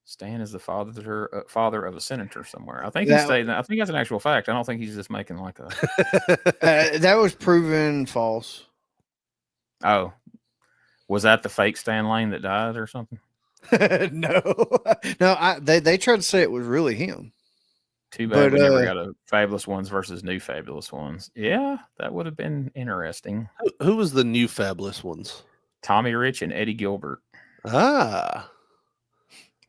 Stan is the father of a senator somewhere. I think he's saying that. I think that's an actual fact. I don't think he's just making like a. That was proven false. Oh, was that the fake Stan Lane that died or something? No. They tried to say it was really him. Too bad we never got a Fabulous Ones versus New Fabulous Ones. Yeah, that would have been interesting. Who was the New Fabulous Ones? Tommy Rich and Eddie Gilbert. Ah.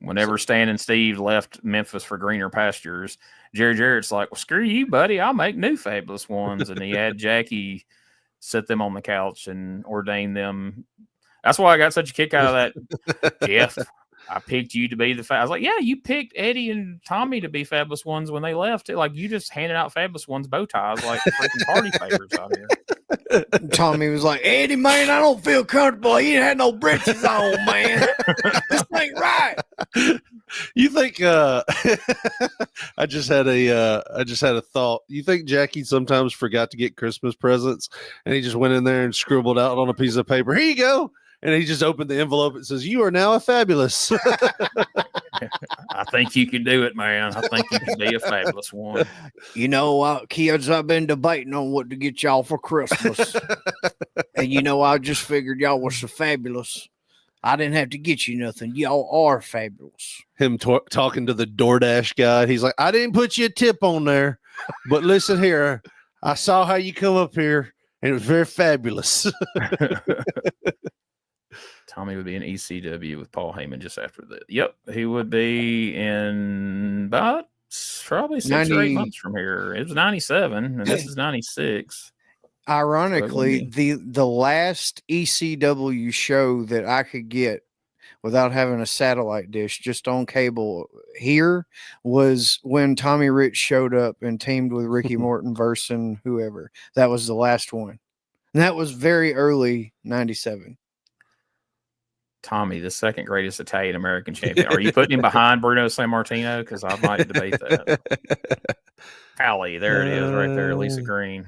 Whenever Stan and Steve left Memphis for greener pastures, Jarrett's like, well, screw you, buddy. I'll make New Fabulous Ones. And he had Jackie sit them on the couch and ordain them. That's why I got such a kick out of that. Jeff, I picked you to be I was like, yeah, you picked Eddie and Tommy to be Fabulous Ones when they left. Like, you just handed out Fabulous Ones bow ties like freaking party favors out here. Tommy was like, Eddie, man, I don't feel comfortable. He didn't have no britches on, man. This ain't right. You think I just had a thought. You think Jackie sometimes forgot to get Christmas presents and he just went in there and scribbled out on a piece of paper, here you go. And he just opened the envelope and says, you are now a fabulous. I think you can do it, man. I think you can be a Fabulous One. You know, kids, I've been debating on what to get y'all for Christmas. And, you know, I just figured y'all was so fabulous. I didn't have to get you nothing. Y'all are fabulous. Him talking to the DoorDash guy. He's like, I didn't put you a tip on there. But listen here. I saw how you come up here. And it was very fabulous. Tommy would be in ECW with Paul Heyman just after that. Yep, he would be in about probably 6 or 8 months from here. It was 97, and this is 96. Ironically, the last ECW show that I could get without having a satellite dish just on cable here was when Tommy Rich showed up and teamed with Ricky Morton versus whoever. That was the last one. And that was very early 97. Tommy, the second greatest Italian American champion. Are you putting him behind Bruno Sammartino? Because I might debate that. Pally, there it is, right there. Lisa Green.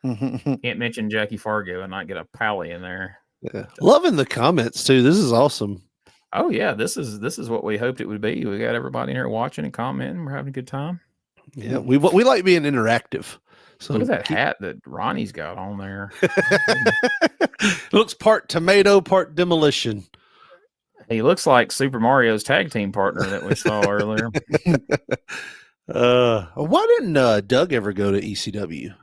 Can't mention Jackie Fargo and not get a Pally in there. Yeah. Loving the comments too. This is awesome. Oh yeah, this is what we hoped it would be. We got everybody in here watching and commenting. We're having a good time. Yeah, we like being interactive. So look at that hat that Ronnie's got on there. Looks part tomato, part demolition. He looks like Super Mario's tag team partner that we saw earlier. Why didn't Doug ever go to ECW?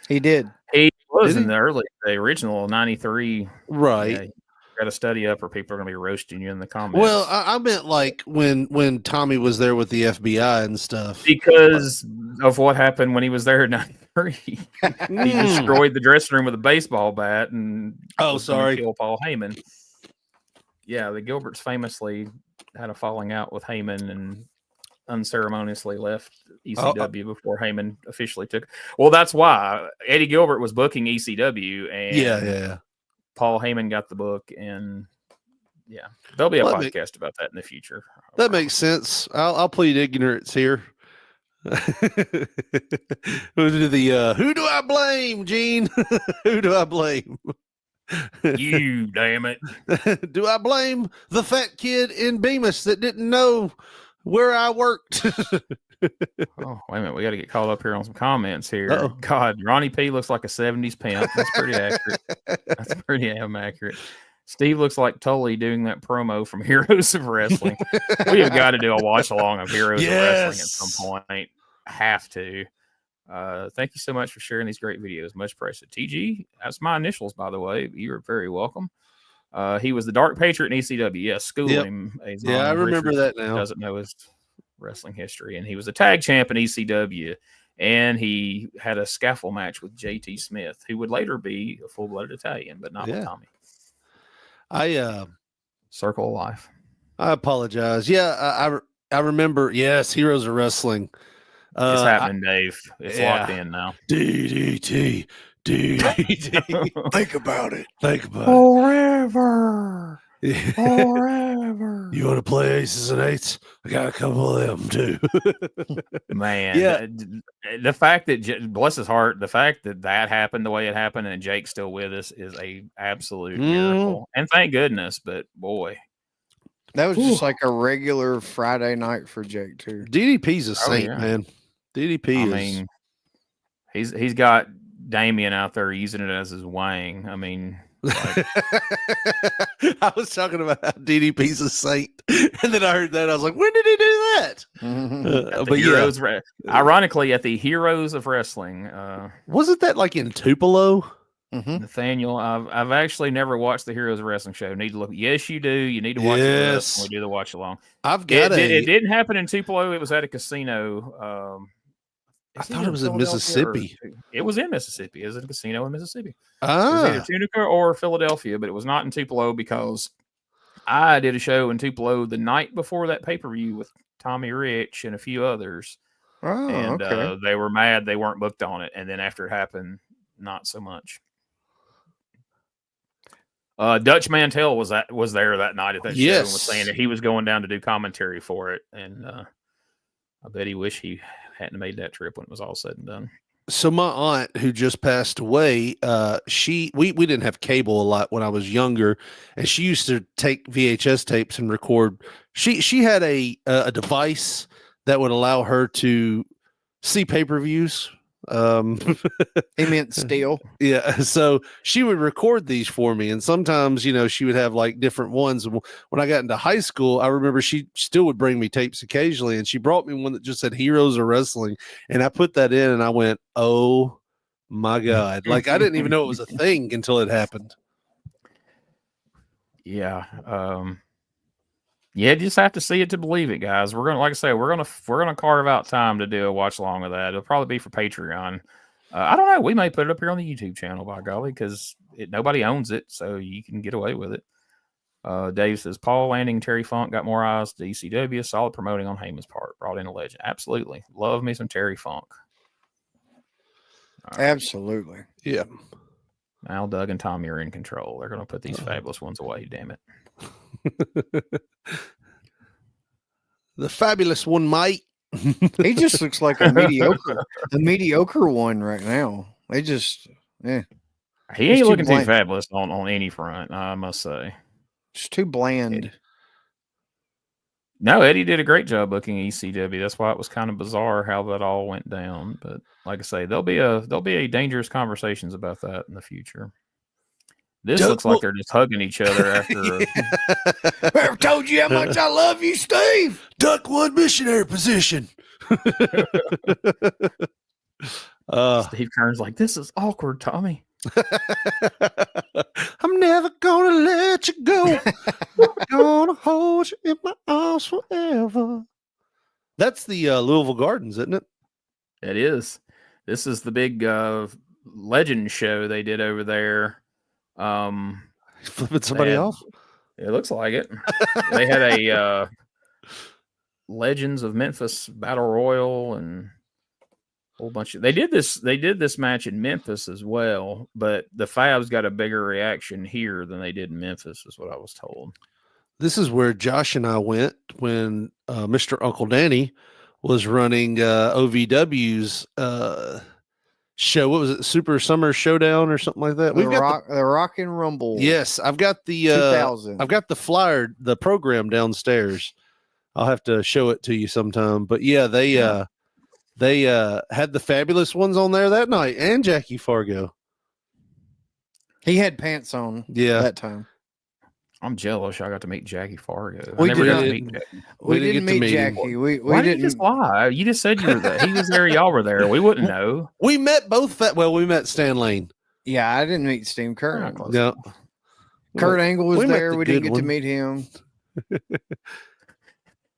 He did. He was in the original 93. Right. Yeah, you got to study up or people are going to be roasting you in the comments. Well, I meant like when Tommy was there with the FBI and stuff. Because of what happened when he was there in 93. He destroyed the dressing room with a baseball bat and kill Paul Heyman. Yeah, the Gilberts famously had a falling out with Heyman and unceremoniously left ECW before Heyman officially took. Well, that's why Eddie Gilbert was booking ECW, and Paul Heyman got the book, and there'll be a podcast about that in the future. That makes sense. I'll plead ignorance here. Who do I blame, Gene? Who do I blame? You, damn it. Do I blame the fat kid in Bemis that didn't know where I worked? Oh, wait a minute. We got to get caught up here on some comments here. Uh-oh. God, Ronnie P looks like a 70s pimp. That's pretty accurate. That's pretty damn accurate. Steve looks like Tully doing that promo from Heroes of Wrestling. We have got to do a watch along of Heroes of Wrestling at some point. Have to. Thank you so much for sharing these great videos. Much appreciated. TG, that's my initials, by the way. You're very welcome. He was the Dark Patriot in ECW. Yes, school him. I remember Richard that now. Doesn't know his wrestling history. And he was a tag champ in ECW. And he had a scaffold match with JT Smith, who would later be a full-blooded Italian, but not with Tommy. Circle of Life. I apologize. Yeah, I remember. Yes, Heroes of Wrestling. It's happening, Dave. It's locked in now. DDT. Think about it. Forever. Forever. You want to play aces and eights? I got a couple of them too. Man, Yeah. the fact that bless his heart, the fact that happened the way it happened and Jake's still with us is a absolute miracle. And thank goodness, but boy, That was just like a regular Friday night for Jake too. DDP's a saint, yeah. man. DDP I is. mean, he's got Damien out there using it as his wang. I mean, like, I was talking about how DDP's a saint, and then I heard that I was like, when did he do that? but Heroes, ironically, at the Heroes of Wrestling, wasn't that like in Tupelo? Nathaniel, I've actually never watched the Heroes of Wrestling show. Need to look. Yes, you do. You need to watch it with us when we do the watch along. I've got it didn't happen in Tupelo. It was at a casino. I thought it was in Mississippi. It was in Mississippi. It was at a casino in Mississippi. It Ah, was either Tunica or Philadelphia, but it was not in Tupelo because I did a show in Tupelo the night before that pay-per-view with Tommy Rich and a few others. Oh, And okay. they were mad they weren't booked on it. And then after it happened, not so much. Dutch Mantell was there that night at that show and was saying that he was going down to do commentary for it. And I bet he wished he hadn't made that trip when it was all said and done. So my aunt, who just passed away, we didn't have cable a lot when I was younger, and she used to take VHS tapes and record. She had a device that would allow her to see pay-per-views. He meant steel. Yeah, so she would record these for me, and sometimes she would have like different ones. When I got into high school, I remember she still would bring me tapes occasionally, and she brought me one that just said Heroes of Wrestling, and I put that in and I went, oh my god, like I didn't even know it was a thing until it happened. Yeah. You just have to see it to believe it, guys. We're gonna, like I say, we're gonna carve out time to do a watch along of that. It'll probably be for Patreon. I don't know. We may put it up here on the YouTube channel, by golly, because nobody owns it, so you can get away with it. Dave says Paul Landing, Terry Funk got more eyes to ECW. Solid promoting on Heyman's part. Brought in a legend. Absolutely, love me some Terry Funk. Right. Absolutely. Yeah. Now Doug and Tommy are in control. They're gonna put these fabulous ones away. Damn it. The fabulous one, mate. He just looks like a mediocre one right now. They just, he ain't looking too fabulous on any front, I must say. Just too bland. No, Eddie did a great job booking ECW. That's why it was kind of bizarre how that all went down. But like I say, there'll be a dangerous conversations about that in the future. This looks like they're just hugging each other after. Ever told you how much I love you, Steve? Duck one missionary position. Steve Kearn's like, this is awkward, Tommy. I'm never gonna let you go. I'm gonna hold you in my arms forever. That's the Louisville Gardens, isn't it? It is. This is the big legend show they did over there. Flipping somebody off? It looks like it. They had a Legends of Memphis Battle Royal and a whole bunch of. They did this match in Memphis as well, but the Fabs got a bigger reaction here than they did in Memphis, is what I was told. This is where Josh and I went when Mr. Uncle Danny was running OVW's show. What was it? Super Summer Showdown or something like that. The Rock and Rumble. Yes, I've got the 2000. I've got the flyer, the program downstairs. I'll have to show it to you sometime. But yeah, they had the fabulous ones on there that night, and Jackie Fargo. He had pants on. Yeah, that time. I'm jealous. I got to meet Jackie Fargo. We didn't meet Jackie. We Why didn't. Did you just lie? You just said you were there. He was there. Y'all were there. We wouldn't know. We met both. We met Stan Lane. Yeah, I didn't meet Steve Kurt. No, Kurt Angle was there. We didn't get to meet him.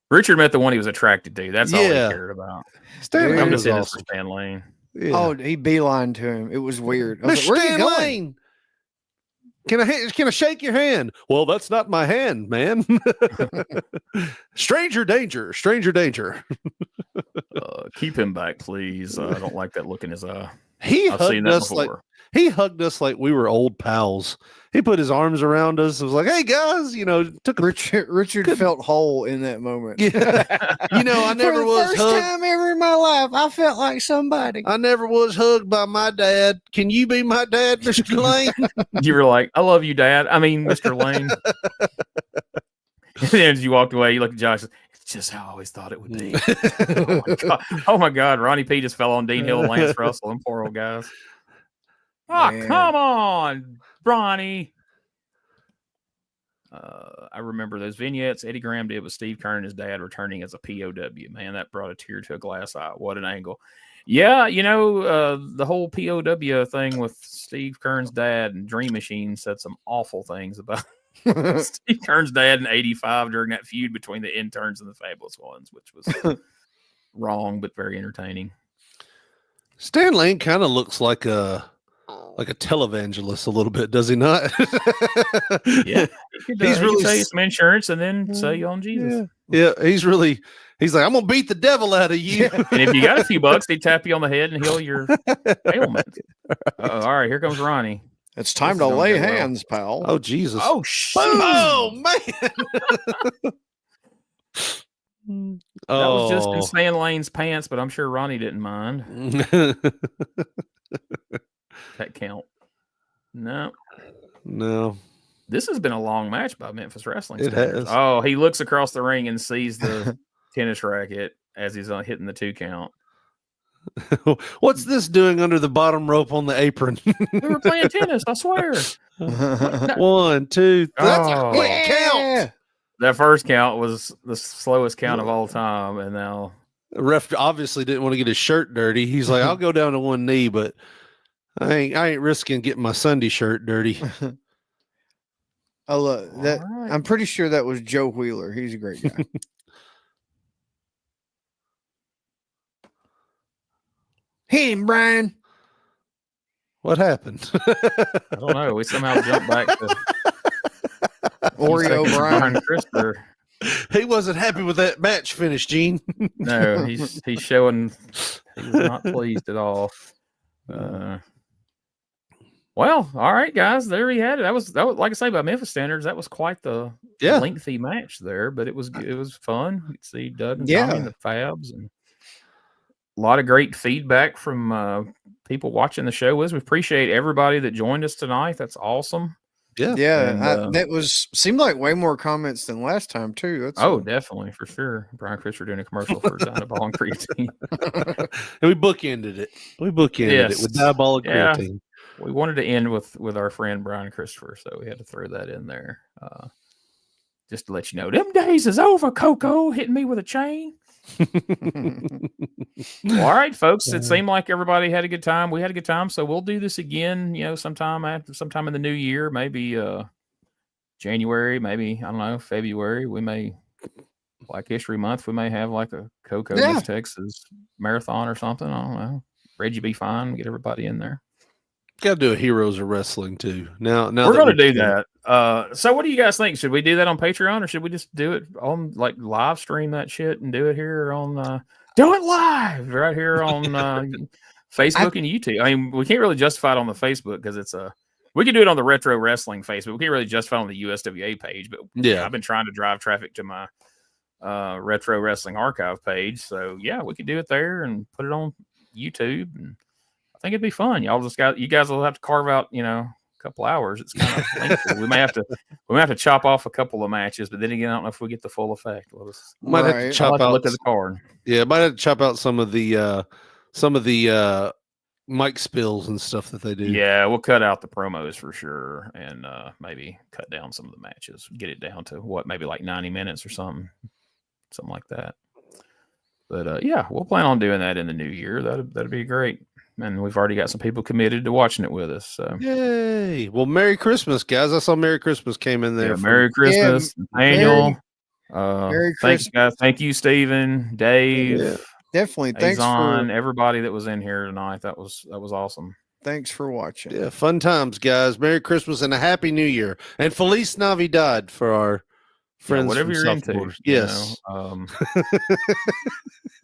Richard met the one he was attracted to. That's all he cared about. Stan Lane I'm was just in awesome. for Stan Lane. Yeah. Oh, he beelined to him. It was weird. I was Mr. like, where are you Stan going? Lane, can I shake your hand? Well, that's not my hand, man. Stranger danger. Keep him back, please. I don't like that look in his eye. He I've seen hugged that us before. he hugged us like we were old pals. He put his arms around us. It was like, hey guys, took a Richard felt whole in that moment. Yeah. I never was first hugged. time ever in my life, I felt like somebody. I never was hugged by my dad. Can you be my dad, Mr. Lane? You were like, I love you, Dad. I mean, Mr. Lane. And then as you walked away, you looked at Josh. It's just how I always thought it would be. Oh my God. Ronnie P just fell on Dean Hill and Lance Russell. Them poor old guys. Oh, Man. come on, Ronnie. I remember those vignettes Eddie Graham did with Steve Keirn and his dad returning as a POW. Man, that brought a tear to a glass eye. What an angle. Yeah, the whole POW thing with Steve Keirn's dad and Dream Machine said some awful things about Steve Keirn's dad in '85 during that feud between the interns and the Fabulous Ones, which was wrong but very entertaining. Stan Lane kind of looks like a televangelist a little bit, does he not? Yeah, he's really sell you some insurance and then sell you on Jesus. Yeah, he's like, I'm gonna beat the devil out of you. And if you got a few bucks, he'd tap you on the head and heal your ailment. All right, here comes Ronnie. It's time to lay hands, pal. Oh Jesus! Oh shit! Oh man! That was just in Stan Lane's pants, but I'm sure Ronnie didn't mind. That count? No. This has been a long match by Memphis Wrestling. It has. Oh, he looks across the ring and sees the tennis racket as he's hitting the 2 count. What's this doing under the bottom rope on the apron? We were playing tennis, I swear. 1, 2. That's a quick count. That first count was the slowest count of all time, and now the ref obviously didn't want to get his shirt dirty. He's like, I'll go down to one knee, but I ain't risking getting my Sunday shirt dirty. That. Right. I'm pretty sure that was Joe Wheeler. He's a great guy. Hit him, Brian. What happened? I don't know. We somehow jumped back to Oreo Brian Christopher. He wasn't happy with that match finish, Gene. No, he's showing he was not pleased at all. Well, all right, guys, there we had it. That was like I say, by Memphis standards, that was quite the lengthy match there, but it was fun. You could see Doug and Tommy and the Fabs, and a lot of great feedback from people watching the show. We appreciate everybody that joined us tonight. That's awesome. Yeah, and, that seemed like way more comments than last time too. Definitely, for sure. Brian Christopher doing a commercial for Diabolic Creatine. And we bookended it. We bookended it with Diabolic Creatine. We wanted to end with our friend Brian Christopher, so we had to throw that in there. Just to let you know, them days is over, Coco, hitting me with a chain. Well, all right, folks. It seemed like everybody had a good time. We had a good time, so we'll do this again. Sometime in the new year, maybe January, maybe I don't know, February. We may, like History Month, we may have like a Coco Miss Texas marathon or something. I don't know. Reggie be fine. Get everybody in there. Got to do a Heroes of Wrestling too. Now we're going to do that. So what do you guys think? Should we do that on Patreon, or should we just do it on live stream that shit and do it here on do it live right here on Facebook and YouTube? I mean, we can't really justify it on the Facebook because we can do it on the Retro Wrestling Facebook. We can't really justify it on the USWA page, but I've been trying to drive traffic to my Retro Wrestling Archive page. So yeah, we could do it there and put it on YouTube, and I think it'd be fun. You guys will have to carve out, a couple hours. It's kind of lengthy. We may have to chop off a couple of matches, but then again, I don't know if we get the full effect. Might have to chop out. Look at the card. Yeah, might have to chop out some of the mic spills and stuff that they do. Yeah, we'll cut out the promos for sure, and maybe cut down some of the matches. Get it down to maybe like 90 minutes or something like that. But we'll plan on doing that in the new year. That'd be great. And we've already got some people committed to watching it with us. So. Yay! Well, Merry Christmas, guys! I saw Merry Christmas came in there. Yeah, Merry Christmas, Daniel. Merry Christmas. Thanks, guys. Thank you, Stephen, Dave. Yeah. Definitely. Thanks for everybody that was in here tonight. That was awesome. Thanks for watching. Yeah, fun times, guys. Merry Christmas and a Happy New Year, and Feliz Navidad for our friends. Whatever you're into. Yes.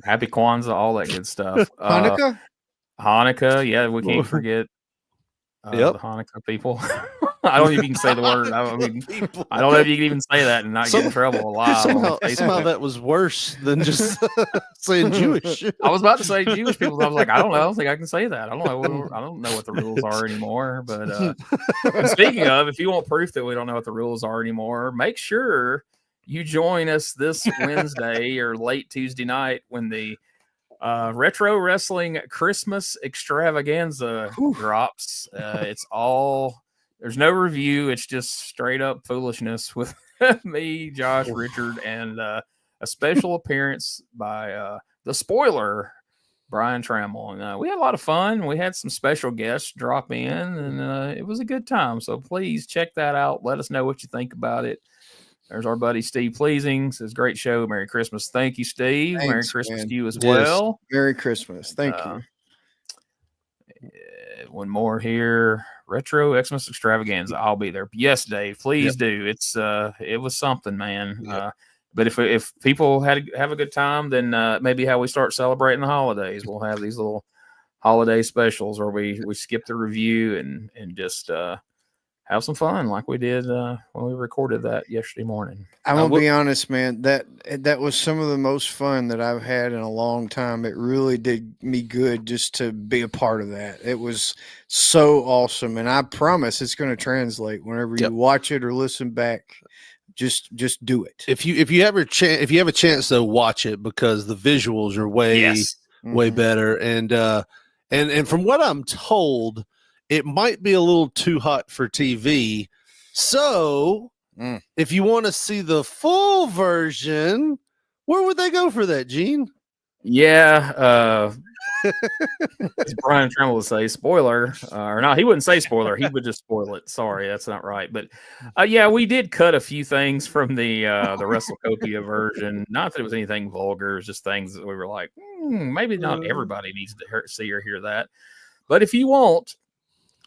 Happy Kwanzaa, all that good stuff. Hanukkah. Hanukkah, yeah, we can't forget. The Hanukkah people. I don't know if you can say the word. I mean, I don't know if you can even say that and not get in trouble live. Somehow that was worse than just saying Jewish. I was about to say Jewish people. I was like, I don't know. I don't think I can say that. I don't know what the rules are anymore. But speaking of, if you want proof that we don't know what the rules are anymore, make sure you join us this Wednesday or late Tuesday night when the Retro Wrestling Christmas Extravaganza drops. It's all, there's no review. It's just straight up foolishness with me, Josh, Richard, and a special appearance by the spoiler, Brian Trammell. And we had a lot of fun. We had some special guests drop in, and it was a good time. So please check that out. Let us know what you think about it. There's our buddy Steve Pleasing. Says, great show. Merry Christmas. Thank you, Steve. Thanks, Merry Christmas man. to you as well. Merry Christmas. Thank you. One more here. Retro Xmas Extravaganza. I'll be there. Yes, Dave. Please do. It's it was something, man. But if people have a good time, then maybe how we start celebrating the holidays. We'll have these little holiday specials where we skip the review and just have some fun like we did when we recorded that yesterday morning. I'm gonna be honest, man. That was some of the most fun that I've had in a long time. It really did me good just to be a part of that. It was so awesome, and I promise it's going to translate whenever you watch it or listen back. Just do it. If you have a chance to watch it, because the visuals are way better, and from what I'm told, it might be a little too hot for TV. So if you want to see the full version, where would they go for that, Gene? Yeah. As Brian Trammell would say, spoiler. Or no, he wouldn't say spoiler. He would just spoil it. Sorry, that's not right. But yeah, we did cut a few things from the WrestleCopia version. Not that it was anything vulgar. It was just things that we were like, maybe not everybody needs to see or hear that. But if you want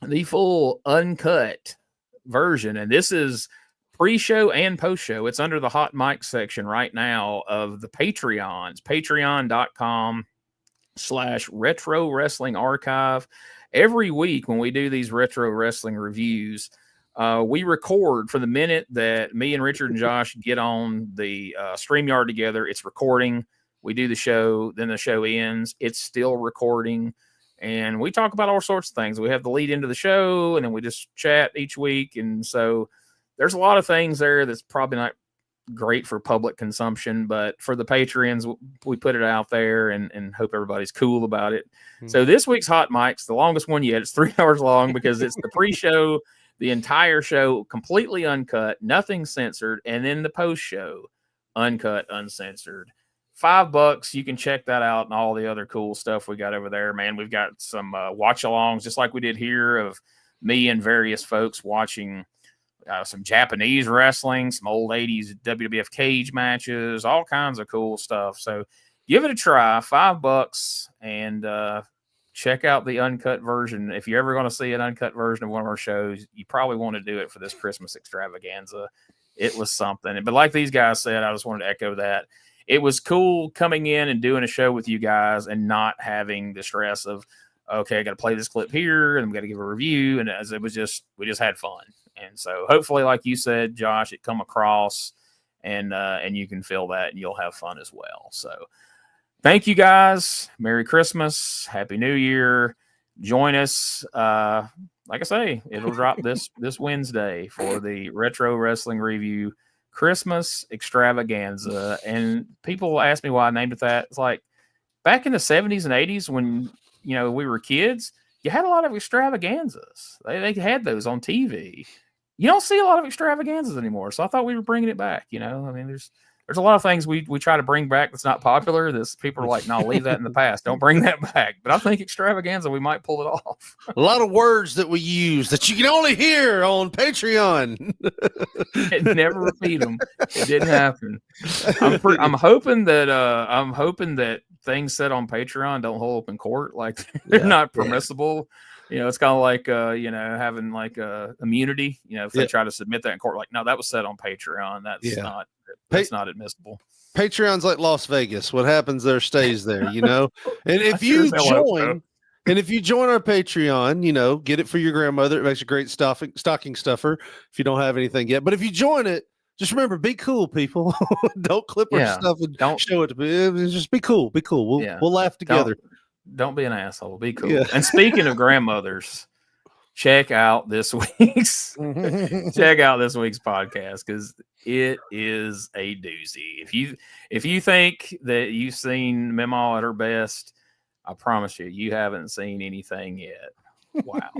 the full uncut version, and this is pre-show and post-show, it's under the hot mic section right now of the Patreons, patreon.com/retro wrestling archive. Every week when we do these retro wrestling reviews, we record for the minute that me and Richard and Josh get on the StreamYard together. It's recording. We do the show, then the show ends. It's still recording. And we talk about all sorts of things. We have the lead into the show, and then we just chat each week. And so there's a lot of things there that's probably not great for public consumption, but for the Patreons, we put it out there and hope everybody's cool about it. So this week's Hot Mic's the longest one yet. It's 3 hours long because it's the pre-show, the entire show, completely uncut, nothing censored, and then the post-show, uncut, uncensored. $5. You can check that out and all the other cool stuff we got over there, man. We've got some watch-alongs, just like we did here, of me and various folks watching some Japanese wrestling, some old 80s WWF cage matches, all kinds of cool stuff. So give it a try, $5, and check out the uncut version. If you're ever going to see an uncut version of one of our shows, you probably want to do it for this Christmas extravaganza. It was something. But like these guys said, I just wanted to echo that. It was cool coming in and doing a show with you guys and not having the stress of, okay, I got to play this clip here and I'm going to give a review. And as it was just, we just had fun. And so hopefully, like you said, Josh, it come across and you can feel that and you'll have fun as well. So thank you guys. Merry Christmas. Happy New Year. Join us. Like I say, it'll drop this Wednesday for the Retro Wrestling Review Christmas Extravaganza. And people ask me why I named it that. It's like back in the 70s and 80s when, we were kids, you had a lot of extravaganzas. They had those on TV. You don't see a lot of extravaganzas anymore. So I thought we were bringing it back. I mean, there's a lot of things we try to bring back that's not popular. People are like, no, leave that in the past. Don't bring that back. But I think extravaganza, we might pull it off. A lot of words that we use that you can only hear on Patreon. And never repeat them. It didn't happen. I'm hoping that things said on Patreon don't hold up in court. Like they're not permissible. It's kind of like, having like immunity, if they try to submit that in court, like, no, that was said on Patreon. That's not admissible. Patreon's like Las Vegas. What happens there stays there, And if you And if you join our Patreon, get it for your grandmother. It makes a great stocking stuffer if you don't have anything yet. But if you join it, just remember, be cool, people. Don't clip our stuff and don't show it to me. Just be cool. Be cool. We'll laugh together. Don't be an asshole. Be cool. Yeah. And speaking of grandmothers, check out this week's podcast because it is a doozy. If you think that you've seen Memaw at her best, I promise you haven't seen anything yet. Wow.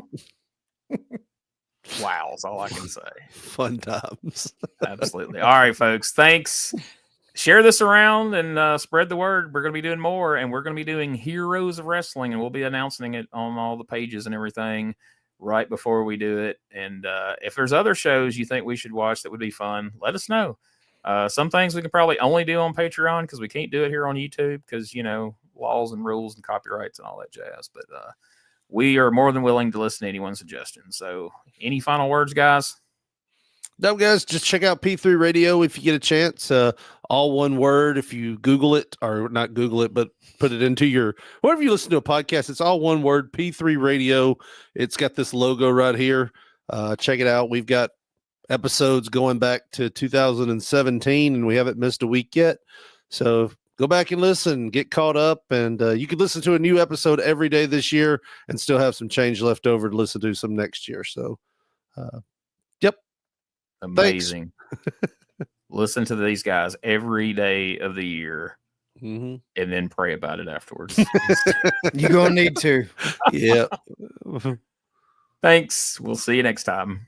Wow is all I can say. Fun times. Absolutely. All right, folks. Thanks. Share this around and spread the word. We're going to be doing more, and we're going to be doing Heroes of Wrestling, and we'll be announcing it on all the pages and everything right before we do it. And if there's other shows you think we should watch that would be fun, let us know. Some things we can probably only do on Patreon because we can't do it here on YouTube because, laws and rules and copyrights and all that jazz. But we are more than willing to listen to anyone's suggestions. So any final words, guys? No, guys, just check out P3 Radio if you get a chance. All one word. If you Google it, or not Google it, but put it into wherever you listen to a podcast, it's all one word, P3 Radio. It's got this logo right here. Check it out. We've got episodes going back to 2017, and we haven't missed a week yet. So go back and listen, get caught up, and you can listen to a new episode every day this year and still have some change left over to listen to some next year. So, yep. Amazing. Listen to these guys every day of the year and then pray about it afterwards. You're going to need to. Yeah. Thanks. We'll see you next time.